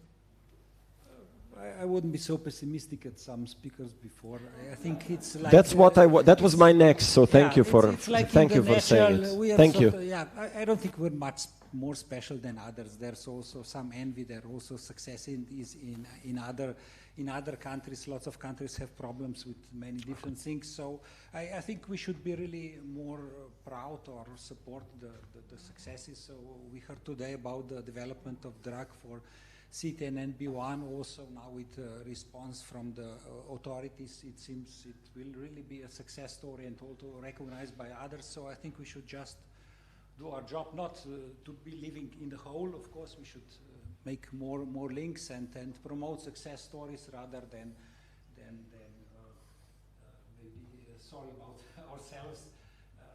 I wouldn't be so pessimistic as some speakers before. I think it's like that's what that was my next. So thank you for thank you for saying it. Thank you. I don't think we're much more special than others. There's also some envy. There's also success in other countries. Lots of countries have problems with many different things. So I think we should be really more proud or support the successes. So we heard today about the development of drug for CT&NB1, also now with response from the authorities. It seems it will really be a success story and also recognized by others. So I think we should just do our job, not to be living in the hole. Of course, we should make more links and promote success stories rather than maybe sorry about ourselves.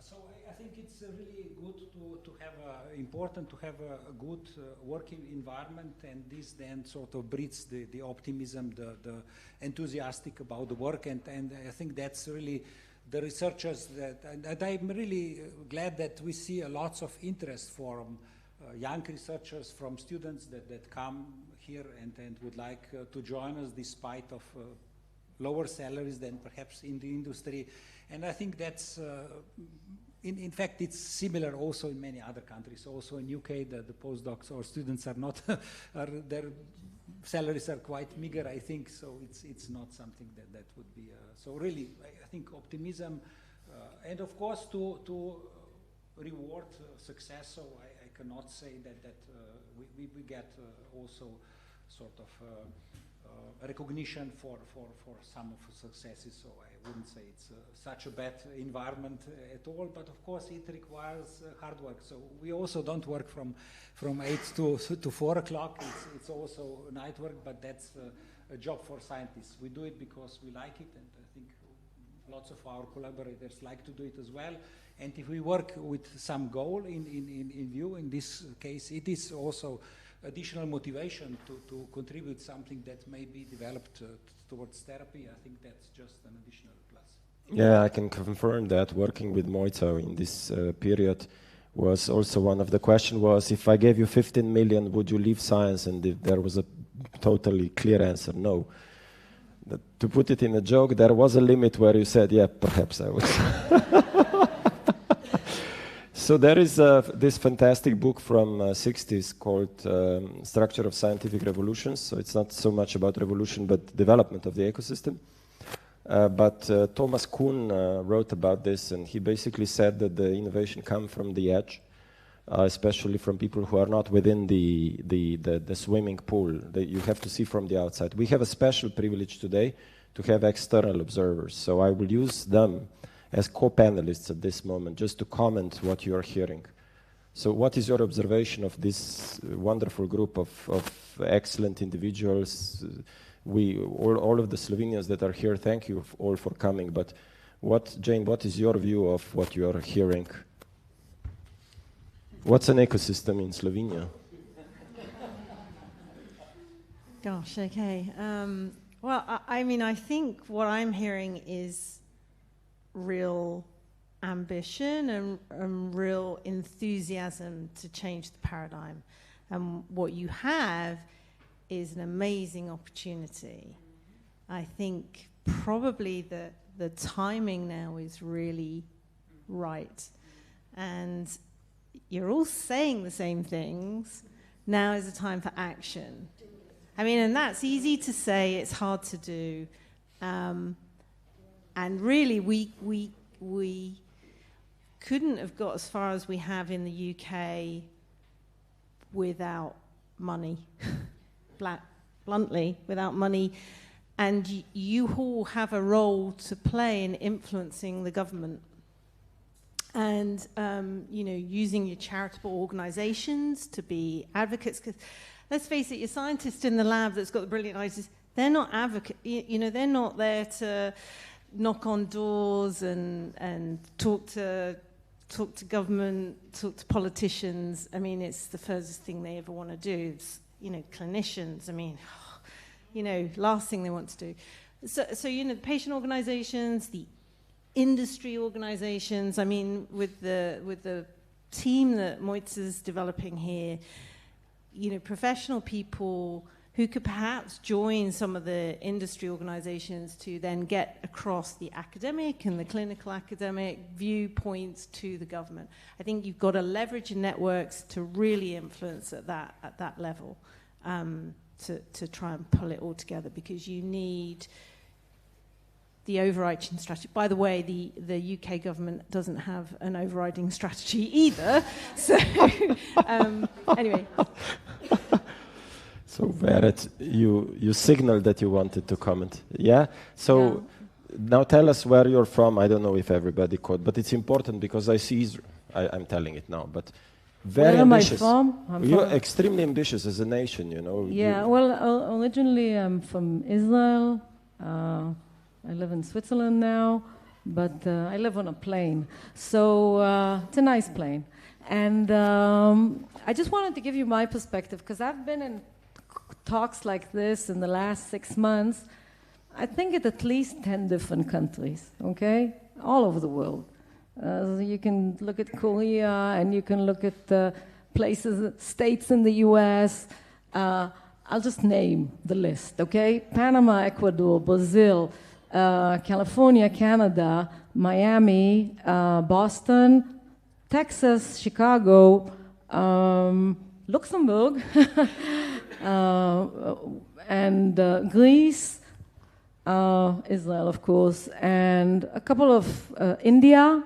So I think it's really good to have important to have a good working environment, and this then sort of breeds the optimism, the enthusiastic about the work, and I think that's really the researchers and I'm really glad that we see lots of interest from young researchers, from students that come here and would like to join us despite of lower salaries than perhaps in the industry. And I think that's in fact, it's similar also in many other countries. Also in UK, the postdocs or students are not, their salaries are quite meager, I think. So it's not something that would be. So really, I think optimism, and of course to reward success. So I cannot say that we get also sort of recognition for some of the successes. So I wouldn't say it's such a bad environment at all, but of course it requires hard work. So we also don't work from 8 to 4 o'clock. It's also night work, but that's a job for scientists. We do it because we like it, and I think lots of our collaborators like to do it as well. And if we work with some goal in view, in this case, it is also additional motivation to contribute something that may be developed towards therapy. I think that's just an additional plus. Yeah, I can confirm that working with Mojca in this period was also one of the questions was, if I gave you 15 million, would you leave science? And there was a totally clear answer, no. To put it in a joke, there was a limit where you said, yeah, perhaps I would. So there is this fantastic book from 60s called Structure of Scientific Revolutions. So it's not so much about revolution, but development of the ecosystem. But Thomas Kuhn wrote about this, and he basically said that the innovation comes from the edge, especially from people who are not within the swimming pool that you have to see from the outside. We have a special privilege today to have external observers. So I will use them as co-panelists at this moment, just to comment what you are hearing. So what is your observation of this wonderful group of excellent individuals? All of the Slovenians that are here, thank you all for coming. But Jane, what is your view of what you are hearing? What's an ecosystem in Slovenia? Gosh, okay. Well, I mean, I think what I'm hearing is real ambition and real enthusiasm to change the paradigm. And what you have is an amazing opportunity. I think probably the timing now is really right. And you're all saying the same things. Now is the time for action. I mean, and that's easy to say, it's hard to do. And really, we couldn't have got as far as we have in the UK without money, bluntly, without money. And you all have a role to play in influencing the government. And, you know, using your charitable organizations to be advocates. Because let's face it, your scientist in the lab that's got the brilliant ideas, they're not advocates, you know, they're not there to knock on doors and talk to government, talk to politicians. I mean, it's the furthest thing they ever want to do. It's, you know, clinicians, I mean, you know, last thing they want to do. So you know, the patient organizations, the industry organizations, I mean, with the team that Moitza's developing here, you know, professional people who could perhaps join some of the industry organizations to then get across the academic and the clinical academic viewpoints to the government. I think you've got to leverage your networks to really influence at that level, to try and pull it all together, because you need the overarching strategy. By the way, the UK government doesn't have an overriding strategy either. So anyway. So Vered, you signaled that you wanted to comment. Yeah? So now tell us where you're from. I don't know if everybody caught, but it's important because I see I'm telling it now, but very ambitious. Where am I from? You're extremely ambitious as a nation, you know. Yeah, well, originally I'm from Israel. I live in Switzerland now, but I live on a plane. So it's a nice plane. And I just wanted to give you my perspective, because I've been in talks like this in the last 6 months, I think at least 10 different countries, okay? All over the world. You can look at Korea, and you can look at places, states in the US. I'll just name the list, okay? Panama, Ecuador, Brazil, California, Canada, Miami, Boston, Texas, Chicago, Luxembourg, and Greece, Israel, of course, and a couple of India,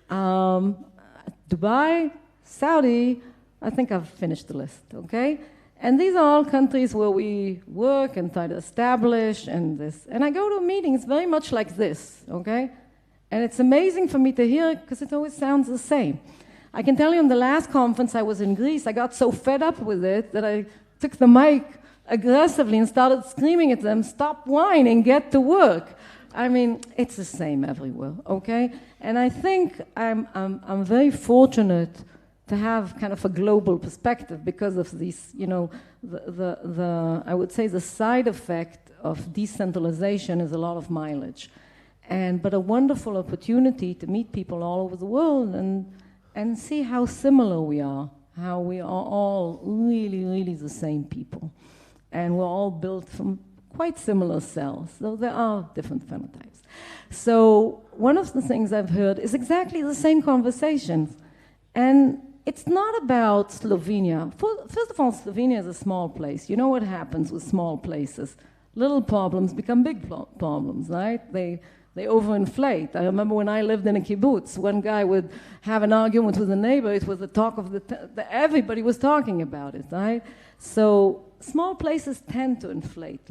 Dubai, Saudi. I think I've finished the list, okay? And these are all countries where we work and try to establish and this. And I go to meetings very much like this, okay? And it's amazing for me to hear it because it always sounds the same. I can tell you in the last conference I was in Greece, I got so fed up with it that I took the mic aggressively and started screaming at them, stop whining, get to work. I mean, it's the same everywhere, okay? And I think I'm very fortunate to have kind of a global perspective because of these, you know, I would say the side effect of decentralization is a lot of mileage. But a wonderful opportunity to meet people all over the world and see how similar we are, how we are all really, really the same people. And we're all built from quite similar cells, though there are different phenotypes. So one of the things I've heard is exactly the same conversations. And it's not about Slovenia. First of all, Slovenia is a small place. You know what happens with small places? Little problems become big problems, right? They overinflate. I remember when I lived in a kibbutz, one guy would have an argument with a neighbor. It was the talk of everybody was talking about it, right? So small places tend to inflate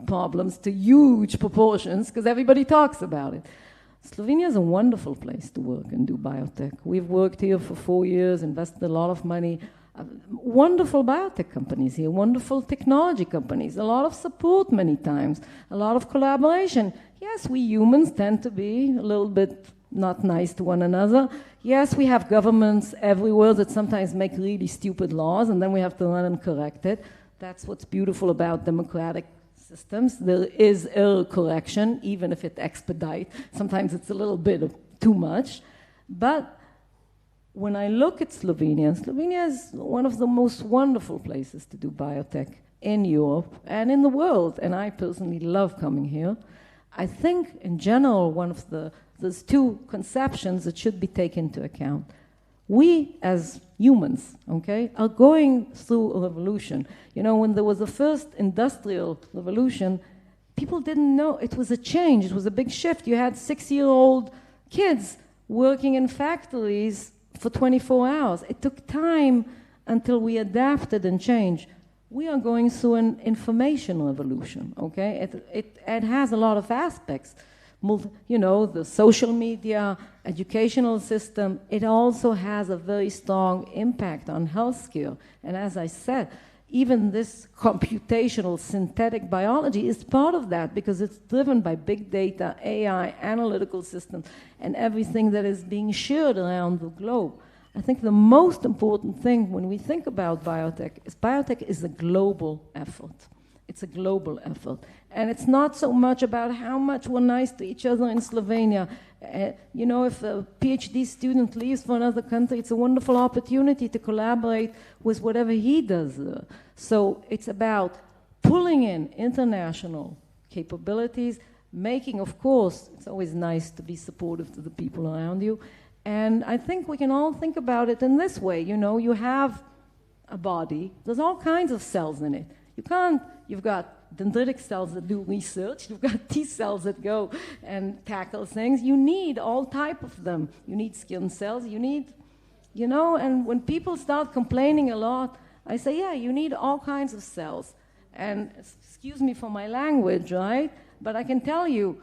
problems to huge proportions because everybody talks about it. Slovenia is a wonderful place to work and do biotech. We've worked here for 4 years, invested a lot of money. Wonderful biotech companies here, wonderful technology companies, a lot of support many times, a lot of collaboration. Yes, we humans tend to be a little bit not nice to one another. Yes, we have governments everywhere that sometimes make really stupid laws, and then we have to run and correct it. That's what's beautiful about democratic systems. There is error correction, even if it expedites. Sometimes it's a little bit of too much. But when I look at Slovenia, Slovenia is one of the most wonderful places to do biotech in Europe and in the world. And I personally love coming here. I think, in general, there's two conceptions that should be taken into account. We, as humans, okay, are going through a revolution. You know, when there was the first industrial revolution, people didn't know. It was a change. It was a big shift. You had 6-year-old kids working in factories for 24 hours. It took time until we adapted and changed. We are going through an information revolution, okay? It has a lot of aspects. You know, the social media, educational system, it also has a very strong impact on healthcare. And as I said, even this computational synthetic biology is part of that because it's driven by big data, AI, analytical systems, and everything that is being shared around the globe. I think the most important thing when we think about biotech is a global effort. It's a global effort. And it's not so much about how much we're nice to each other in Slovenia. You know, if a PhD student leaves for another country, it's a wonderful opportunity to collaborate with whatever he does. So it's about pulling in international capabilities, making, of course, it's always nice to be supportive to the people around you. And I think we can all think about it in this way. You know, you have a body. There's all kinds of cells in it. You've got dendritic cells that do research. You've got T cells that go and tackle things. You need all type of them. You need skin cells. You need, you know, and when people start complaining a lot, I say, yeah, you need all kinds of cells. And excuse me for my language, right? But I can tell you,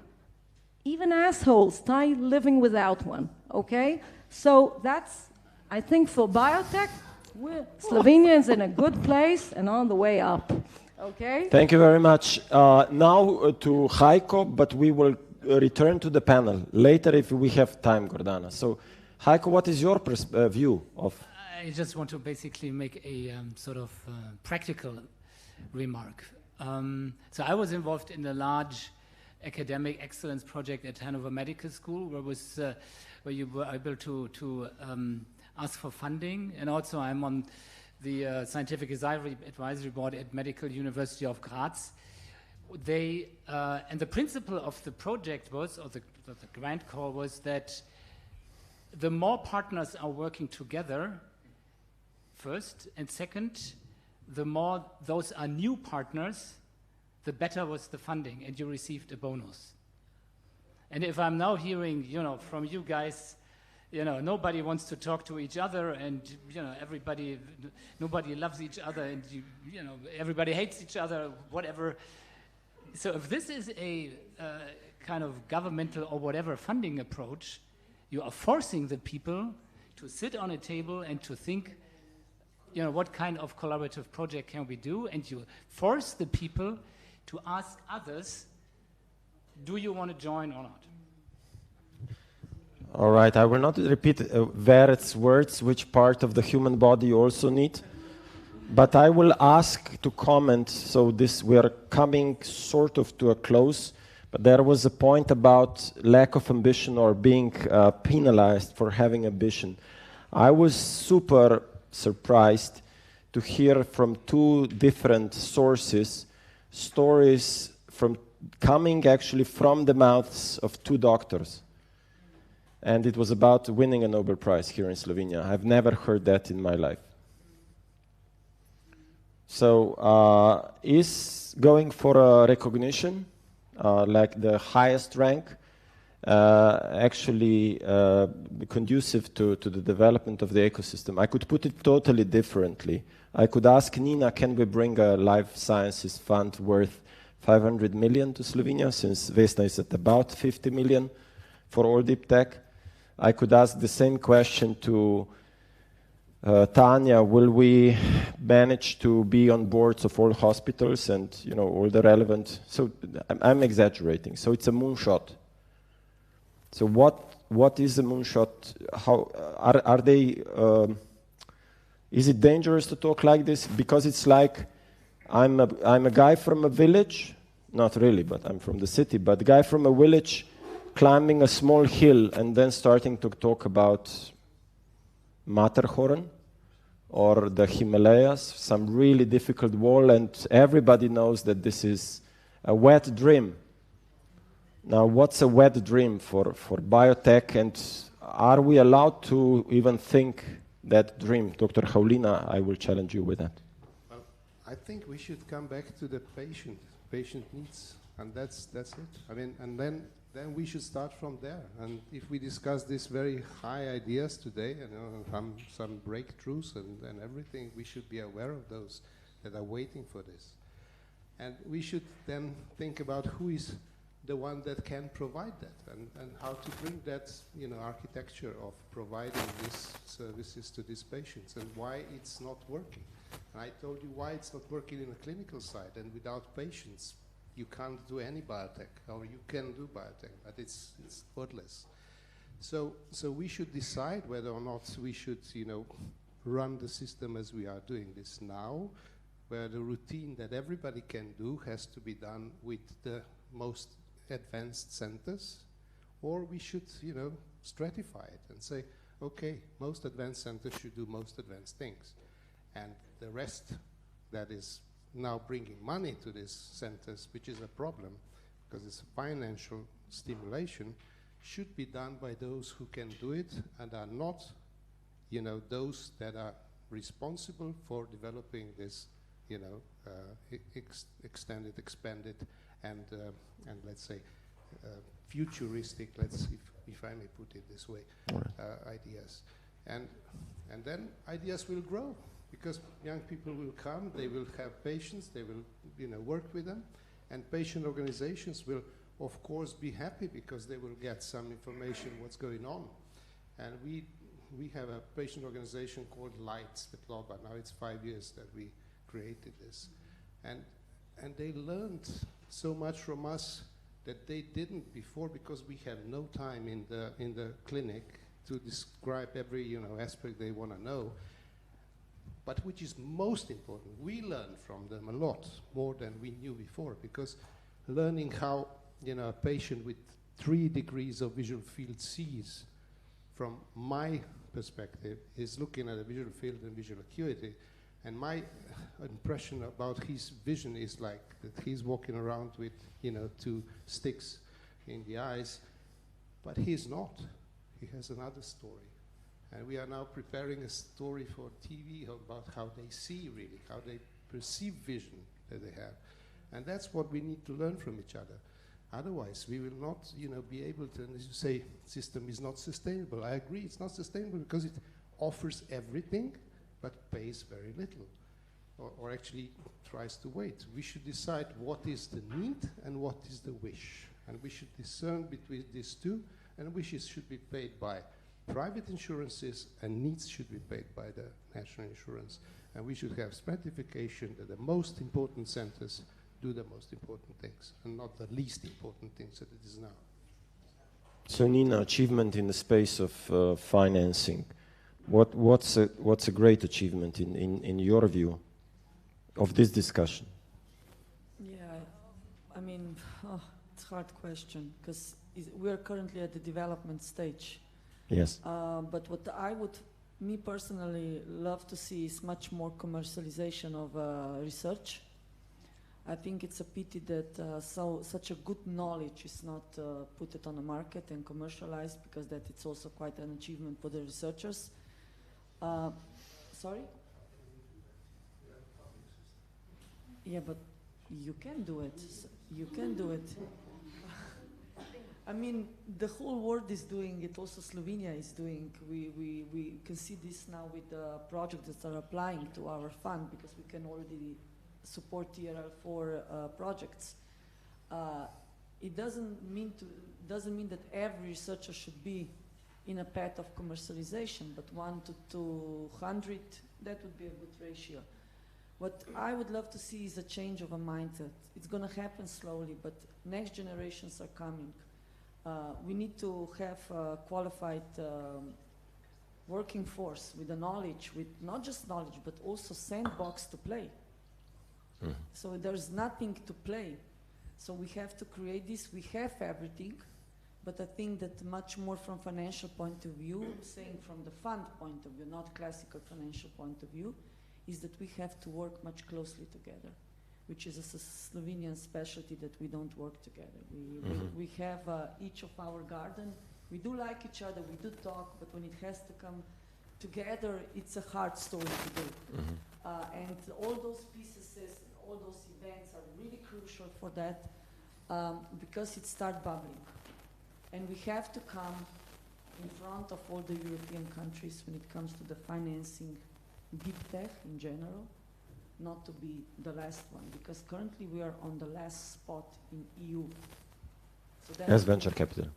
even assholes try living without one, okay? So that's, I think for biotech, Slovenia is in a good place and on the way up, okay? Thank you very much. Now to Heiko, but we will return to the panel later if we have time, Gordana. So Heiko, what is your view of? I just want to basically make a sort of practical remark. So I was involved in a large academic excellence project at Hanover Medical School, where you were able to ask for funding, and also I'm on the scientific advisory board at Medical University of Graz. And the principle of the project was, or the grant call was that the more partners are working together, first, and second, the more those are new partners, the better was the funding, and you received a bonus. And if I'm now hearing, you know, from you guys, you know, nobody wants to talk to each other, and you know, nobody loves each other, and you know, everybody hates each other, whatever. So if this is a kind of governmental or whatever funding approach, you are forcing the people to sit on a table and to think, you know, what kind of collaborative project can we do, and you force the people to ask others, do you want to join or not? All right, I will not repeat Veret's words, which part of the human body you also need, but I will ask to comment. So we are coming sort of to a close, but there was a point about lack of ambition or being penalized for having ambition. I was super surprised to hear from two different sources stories coming actually from the mouths of two doctors. And it was about winning a Nobel Prize here in Slovenia. I've never heard that in my life. So is going for a recognition, like the highest rank, actually conducive to the development of the ecosystem? I could put it totally differently. I could ask Nina, can we bring a life sciences fund worth 500 million to Slovenia, since Vesna is at about 50 million for all deep tech? I could ask the same question to Tanya, will we manage to be on boards of all hospitals and, you know, all the relevant, so I'm exaggerating, so it's a moonshot. So what is a moonshot? How are they, is it dangerous to talk like this? Because it's like, I'm a guy from a village, not really, but I'm from the city, but guy from a village climbing a small hill and then starting to talk about Matterhorn or the Himalayas, some really difficult wall, and everybody knows that this is a wet dream. Now, what's a wet dream for biotech, and are we allowed to even think that dream? Dr. Jaulina, I will challenge you with that. Well, I think we should come back to the patient needs, and that's it. I mean, and then we should start from there. And if we discuss these very high ideas today, you know, some breakthroughs and everything, we should be aware of those that are waiting for this. And we should then think about who is the one that can provide that, and how to bring that, you know, architecture of providing these services to these patients, and why it's not working. And I told you why it's not working in a clinical side, and without patients you can't do any biotech, or you can do biotech, but it's worthless. So we should decide whether or not we should, you know, run the system as we are doing this now, where the routine that everybody can do has to be done with the most advanced centers, or we should, you know, stratify it and say, okay, most advanced centers should do most advanced things, and the rest that is now bringing money to these centers, which is a problem because it's a financial stimulation, should be done by those who can do it and are not, you know, those that are responsible for developing this, you know, extended, expanded, and let's say futuristic, if I may put it this way, ideas, and then ideas will grow because young people will come, they will have patients, they will, you know, work with them, and patient organizations will, of course, be happy because they will get some information what's going on, and we have a patient organization called Light Svetlova. Now it's 5 years that we created this, and they learned so much from us that they didn't before, because we have no time in the clinic to describe every, you know, aspect they want to know. But which is most important, we learn from them a lot more than we knew before, because learning how, you know, a patient with 3 degrees of visual field sees, from my perspective, is looking at a visual field and visual acuity. And my impression about his vision is like that he's walking around with, you know, 2 sticks in the eyes, but he's not. He has another story. And we are now preparing a story for TV about how they see really, how they perceive vision that they have. And that's what we need to learn from each other. Otherwise, we will not, you know, be able to, and as you say, system is not sustainable. I agree, it's not sustainable because it offers everything, but pays very little, or actually tries to wait. We should decide what is the need and what is the wish. And we should discern between these two, and wishes should be paid by private insurances and needs should be paid by the national insurance. And we should have stratification that the most important centers do the most important things and not the least important things that it is now. So Nina, achievement in the space of financing. What's a great achievement in your view of this discussion? Yeah, I mean, it's a hard question because we are currently at the development stage. Yes. But what I would, me personally, love to see is much more commercialization of research. I think it's a pity that such a good knowledge is not put it on the market and commercialized, because that it's also quite an achievement for the researchers. Sorry? Yeah, but you can do it. You can do it. I mean, the whole world is doing it. Also, Slovenia is doing. We can see this now with the projects that are applying to our fund, because we can already support TRL4 projects. It doesn't mean that every researcher should be in a path of commercialization, but 1 to 200, that would be a good ratio. What I would love to see is a change of a mindset. It's going to happen slowly, but next generations are coming. We need to have a qualified working force with the knowledge, with not just knowledge, but also sandbox to play. So there's nothing to play. So we have to create this. We have everything, but I think that much more from financial point of view, saying from the fund point of view, not classical financial point of view, is that we have to work much closely together, which is a Slovenian specialty that we don't work together. We have each of our garden. We do like each other, we do talk, but when it has to come together, it's a hard story to do. And all those pieces, all those events are really crucial for that because it starts bubbling. And we have to come in front of all the European countries when it comes to the financing deep tech in general, not to be the last one, because currently we are on the last spot in EU. So as venture capital.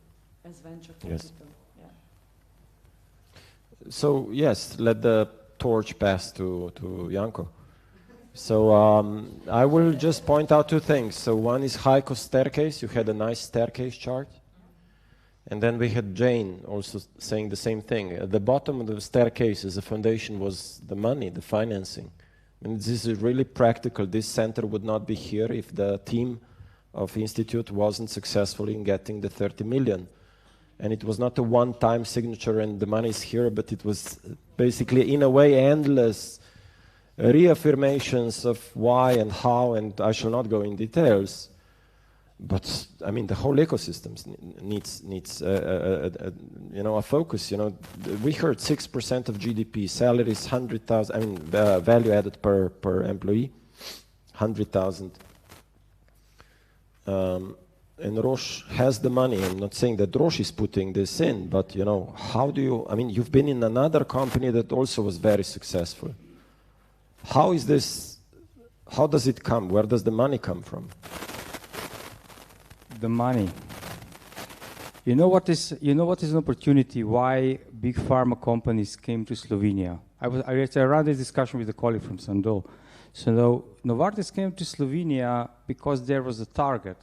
As venture capital, yes. Yeah. So yes, let the torch pass to Janko. So I will just point out two things. So one is Heiko's staircase. You had a nice staircase chart. And then we had Jane also saying the same thing. At the bottom of the staircase as the foundation was the money, the financing. And this is really practical. This center would not be here if the team of Institute wasn't successful in getting the 30 million. And it was not a one-time signature and the money is here, but it was basically, in a way, endless reaffirmations of why and how, and I shall not go in details. But I mean, the whole ecosystem needs a focus. You know, we heard 6% of GDP, salaries 100,000. I mean, value added per employee, 100,000. And Roche has the money. I'm not saying that Roche is putting this in, but you know, how do you? I mean, you've been in another company that also was very successful. How is this? How does it come? Where does the money come from? The money. You know what is an opportunity why big pharma companies came to Slovenia? I ran this discussion with a colleague from Sandoz. So Novartis came to Slovenia because there was a target.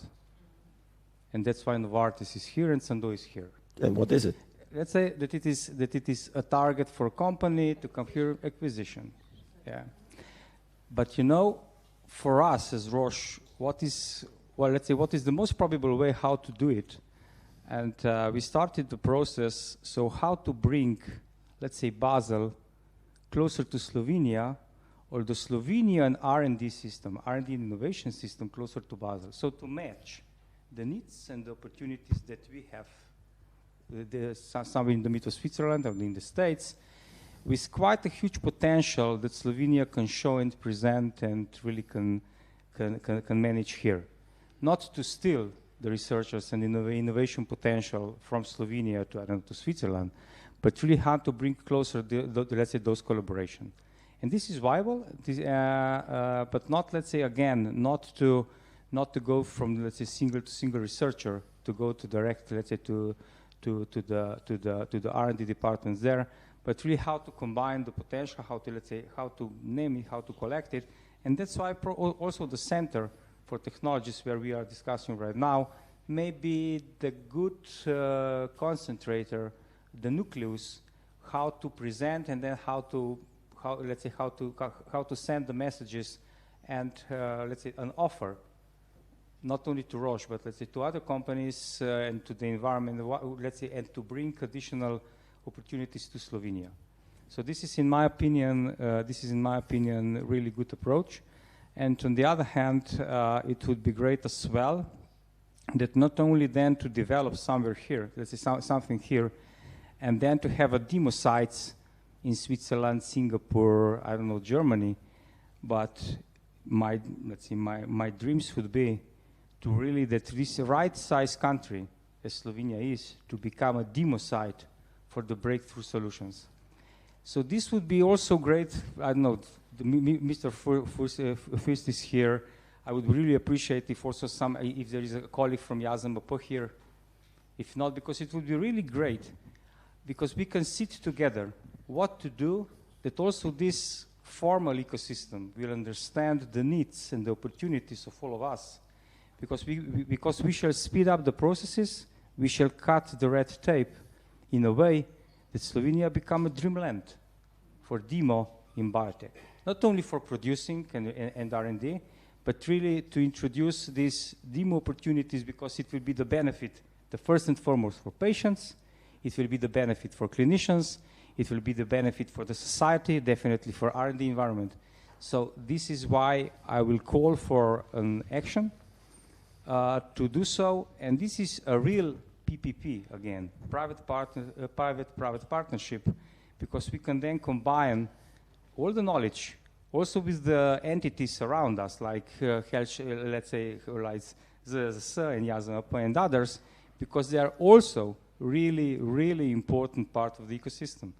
And that's why Novartis is here and Sandoz is here. And what is it? Let's say that it is a target for a company to come here, acquisition. Yeah. But you know, for us as Roche, what is the most probable way how to do it? And we started the process, so how to bring, let's say, Basel closer to Slovenia, or the Slovenian R&D system, R&D innovation system closer to Basel. So to match the needs and the opportunities that we have, somewhere in the middle of Switzerland or in the States, with quite a huge potential that Slovenia can show and present and really can manage here. Not to steal the researchers and innovation potential from Slovenia to Switzerland, but really how to bring closer, let's say, those collaboration. And this is viable, but not, let's say, again, not to go from, let's say, single to single researcher to go to direct, let's say, to the R&D departments there, but really how to combine the potential, how to, let's say, how to name it, how to collect it. And that's why also the Center for Technologies, where we are discussing right now, may be the good concentrator, the nucleus, how to present and then how to send the messages and let's say an offer, not only to Roche, but let's say to other companies and to the environment, let's say, and to bring additional opportunities to Slovenia. So this is, in my opinion, really good approach. And on the other hand, it would be great as well that not only then to develop somewhere here, let's say something here, and then to have a demo sites in Switzerland, Singapore, I don't know, Germany, but my dreams would be to really that this right size country as Slovenia is to become a demo site for the breakthrough solutions. So this would be also great. I don't know, Mr. Fürst is here. I would really appreciate if also if there is a colleague from Yazamapo here. If not, because it would be really great, because we can sit together what to do, that also this formal ecosystem will understand the needs and the opportunities of all of us. Because we shall speed up the processes, we shall cut the red tape in a way that Slovenia become a dreamland for demo in biotech. Not only for producing and R&D, but really to introduce these demo opportunities because it will be the benefit, the first and foremost for patients, it will be the benefit for clinicians, it will be the benefit for the society, definitely for R&D environment. So this is why I will call for an action to do so, and this is a real PPP again, private-private partnership, because we can then combine all the knowledge, also with the entities around us, like let's say like the and Yazapa and others, because they are also really, really important part of the ecosystem.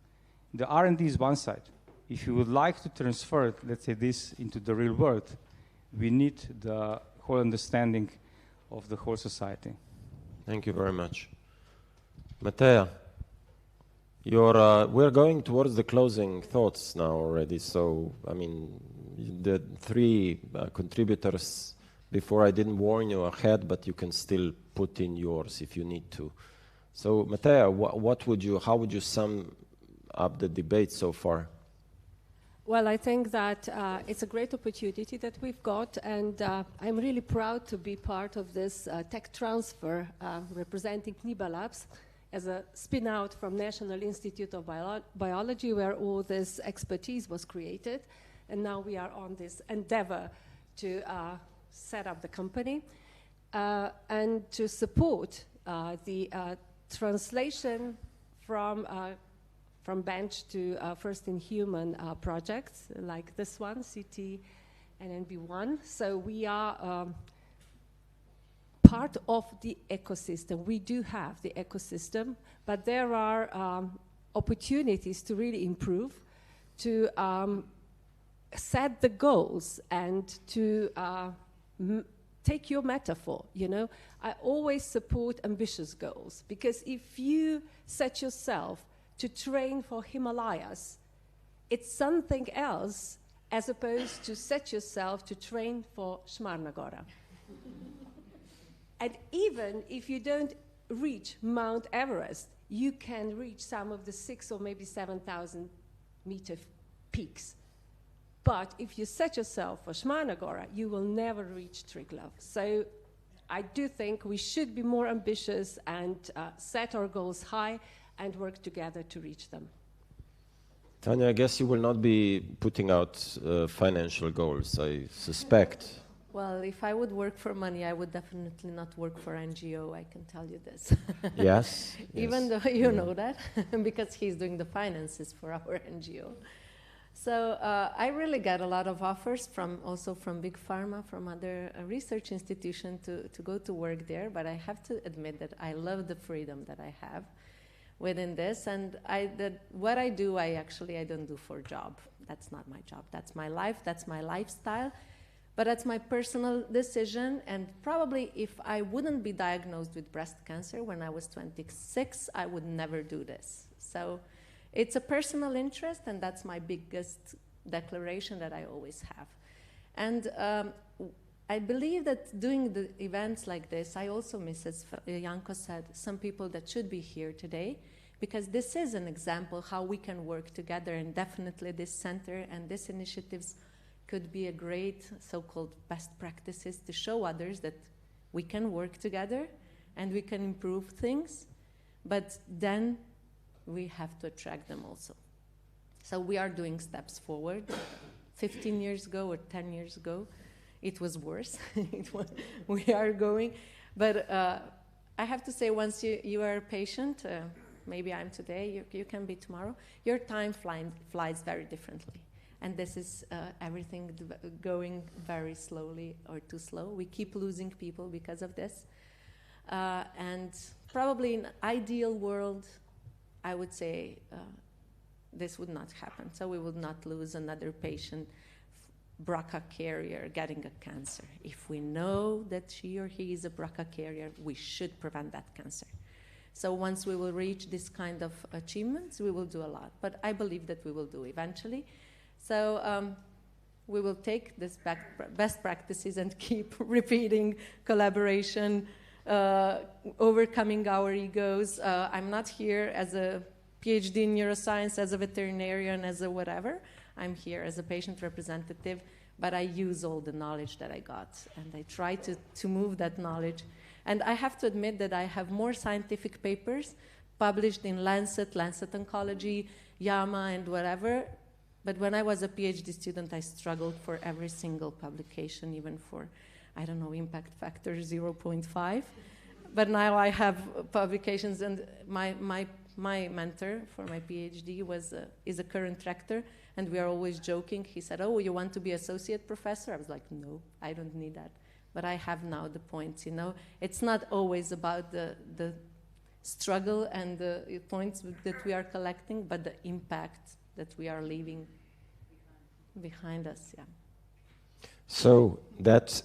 The R&D is one side. If you would like to transfer, let's say, this into the real world, we need the whole understanding of the whole society. Thank you very much. Mattea, we're going towards the closing thoughts now already. So, I mean, the three contributors, before I didn't warn you ahead, but you can still put in yours if you need to. So, Mattea, how would you sum up the debate so far? Well, I think that it's a great opportunity that we've got, and I'm really proud to be part of this tech transfer representing NIBA Labs as a spin-out from National Institute of Biology, where all this expertise was created. And now we are on this endeavor to set up the company and to support the translation from bench to first-in-human projects like this one, CT and NB1. So we are part of the ecosystem. We do have the ecosystem, but there are opportunities to really improve, to set the goals and to take your metaphor, you know. I always support ambitious goals, because if you set yourself to train for Himalayas, it's something else as opposed to set yourself to train for Šmarna. And even if you don't reach Mount Everest, you can reach some of the 6,000 or maybe 7,000 meter peaks. But if you set yourself for Šmarna, you will never reach Triglav. So I do think we should be more ambitious and set our goals high and work together to reach them. Tanya, I guess you will not be putting out financial goals, I suspect. Well, if I would work for money, I would definitely not work for NGO, I can tell you this. Yes. Even though you know that, because he's doing the finances for our NGO. So I really get a lot of offers also from Big Pharma, from other research institutions to go to work there, but I have to admit that I love the freedom that I have within this, and what I do, I don't do for a job. That's not my job. That's my life. That's my lifestyle. But that's my personal decision, and probably if I wouldn't be diagnosed with breast cancer when I was 26, I would never do this. So it's a personal interest, and that's my biggest declaration that I always have. And I believe that doing the events like this, I also miss, as Janko said, some people that should be here today, because this is an example how we can work together, and definitely this center and these initiatives could be a great so-called best practices to show others that we can work together and we can improve things, but then we have to attract them also. So we are doing steps forward. 15 years ago or 10 years ago, it was worse. We are going. But I have to say, once you are patient, maybe I'm today, you can be tomorrow, your time flies very differently. And this is everything going very slowly or too slow. We keep losing people because of this. And probably in an ideal world, I would say this would not happen. So we would not lose another patient, BRCA carrier, getting a cancer. If we know that she or he is a BRCA carrier, we should prevent that cancer. So once we will reach this kind of achievements, we will do a lot. But I believe that we will do eventually. So we will take this best practices and keep repeating collaboration, overcoming our egos. I'm not here as a PhD in neuroscience, as a veterinarian, as a whatever. I'm here as a patient representative but I use all the knowledge that I got, and I try to move that knowledge. And I have to admit that I have more scientific papers published in Lancet Oncology, JAMA, and whatever. But when I was a PhD student, I struggled for every single publication, even for, I don't know, impact factor 0.5. But now I have publications, and my mentor for my PhD is a current rector, and we are always joking. He said, "Oh, you want to be associate professor?" I was like, "No, I don't need that." But I have now the points, you know. It's not always about the struggle and the points that we are collecting, but the impact that we are leaving behind us, yeah. So that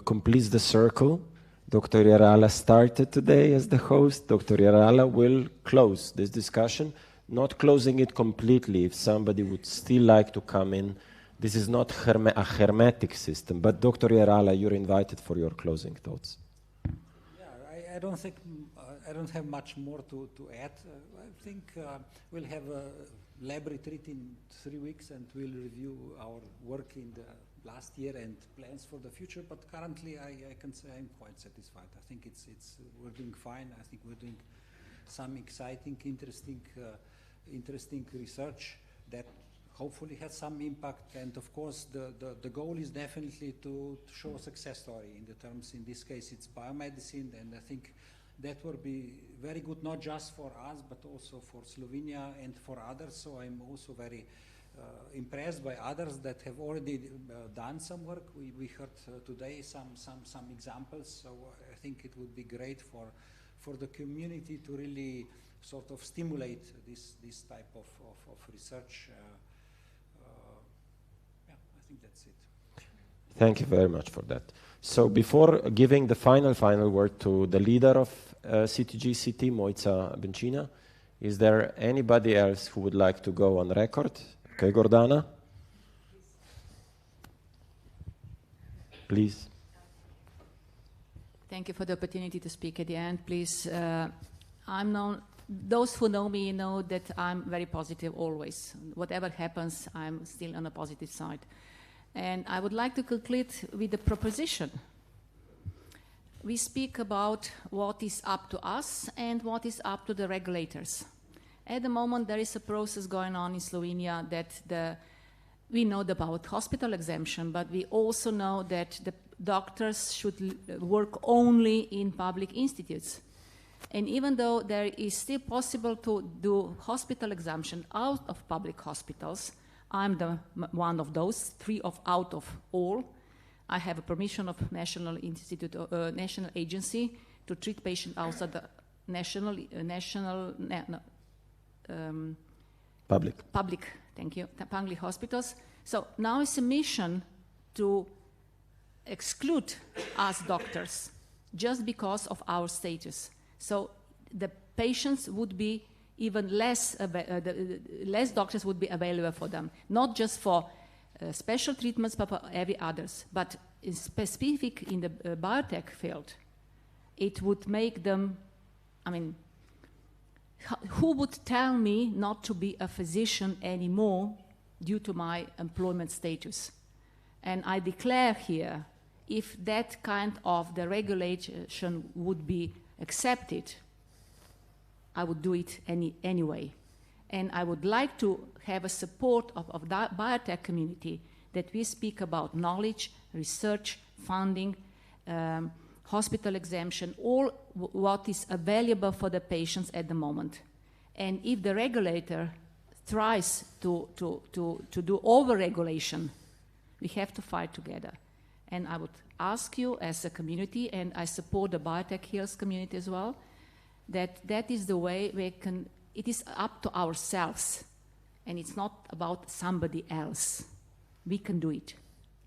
completes the circle. Dr. Jarala started today as the host. Dr. Jarala will close this discussion, not closing it completely. If somebody would still like to come in, this is not a hermetic system, but Dr. Jarala, you're invited for your closing thoughts. Yeah, I don't think, I don't have much more to add. I think we'll have a lab retreat in 3 weeks, and we'll review our work in the last year and plans for the future. But currently, I can say I'm quite satisfied. I think we're doing fine. I think we're doing some exciting, interesting research that hopefully has some impact. And of course, the goal is definitely to show a success story in the terms. In this case, it's biomedicine, and I think that will be very good, not just for us, but also for Slovenia and for others. So I'm also very impressed by others that have already done some work. We heard today some examples. So I think it would be great for the community to really sort of stimulate this type of research. Yeah, I think that's it. Thank you very much for that. So before giving the final word to the leader of CTGCT, Mojca Benčina, is there anybody else who would like to go on record? Okay, Gordana. Please. Thank you for the opportunity to speak at the end. Please, those who know me know that I'm very positive always. Whatever happens, I'm still on the positive side. And I would like to conclude with the proposition. We speak about what is up to us and what is up to the regulators. At the moment, there is a process going on in Slovenia that we know about hospital exemption, but we also know that the doctors should work only in public institutes. And even though there is still possible to do hospital exemption out of public hospitals, I'm one of those, out of all. I have a permission of National Agency to treat patients outside the public, thank you, public hospitals. So now it's a mission to exclude us doctors just because of our status. So the patients would be even less doctors would be available for them, not just for special treatments, but for every others. But in specific in the biotech field, it would make them, I mean, who would tell me not to be a physician anymore due to my employment status? And I declare here, if that kind of the regulation would be accepted, I would do it anyway. And I would like to have a support of the biotech community that we speak about knowledge, research, funding, hospital exemption, all what is available for the patients at the moment. And if the regulator tries to do over-regulation, we have to fight together. And I would ask you as a community, and I support the Biotech Health community as well, that is the way we can, it is up to ourselves, and it's not about somebody else. We can do it.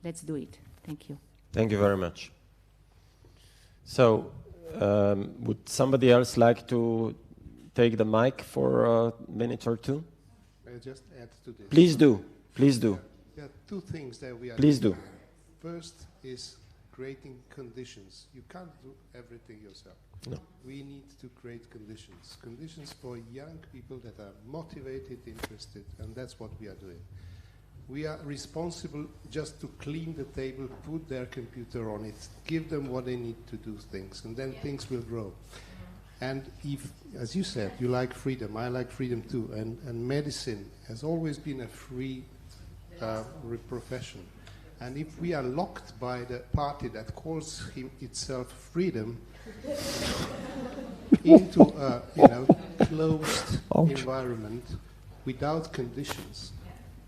Let's do it. Thank you. Thank you very much. So, would somebody else like to take the mic for a minute or two? May I just add to this? Please do. Please do. There are two things that we are Please doing. do. First is creating conditions. You can't do everything yourself. No. We need to create conditions for young people that are motivated, interested, and that's what we are doing. We are responsible just to clean the table, put their computer on it, give them what they need to do things, and then things will grow. And if, as you said, you like freedom, I like freedom too, and medicine has always been a free profession. And if we are locked by the party that calls itself freedom into a closed environment without conditions,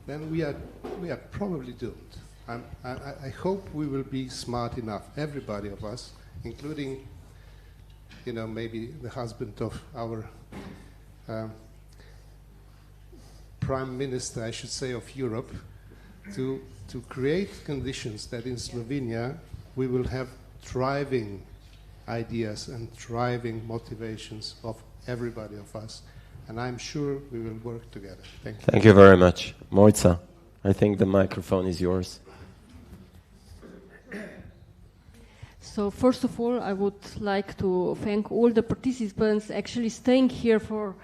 then we are probably doomed. I hope we will be smart enough, everybody of us, including maybe the husband of our prime minister, I should say, of Europe, to create conditions that in Slovenia we will have thriving ideas and thriving motivations of everybody of us. And I'm sure we will work together. Thank you. Thank you very much. Mojca, I think the microphone is yours. So first of all, I would like to thank all the participants actually staying here for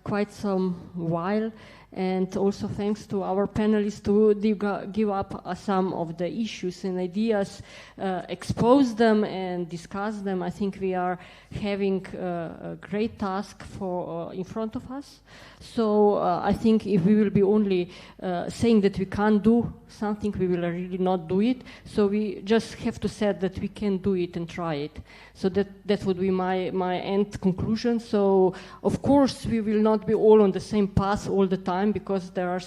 quite some while, and also thanks to our panelists to give up some of the issues and ideas, expose them and discuss them. I think we are having a great task for in front of us. So I think if we will be only saying that we can't do something, we will really not do it. So we just have to say that we can do it and try it. So that would be my end conclusion. So of course we will not be all on the same path all the time, because there are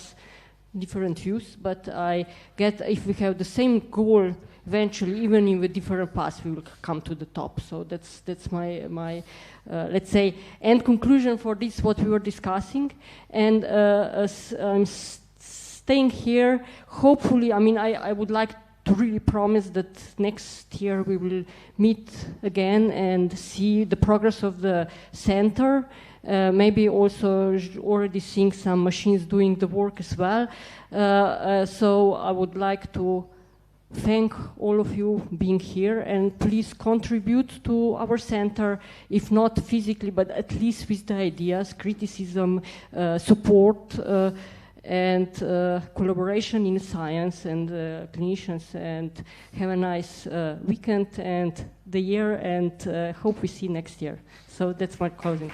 different views, but I get if we have the same goal, eventually, even in the different paths, we will come to the top. So that's my let's say, end conclusion for this, what we were discussing. And as I'm staying here, hopefully, I mean, I would like to really promise that next year we will meet again and see the progress of the center. Maybe also already seeing some machines doing the work as well. So I would like to thank all of you being here, and please contribute to our center, if not physically, but at least with the ideas, criticism, support, and collaboration in science and clinicians. And have a nice weekend and the year, and hope we see next year. So that's my closing.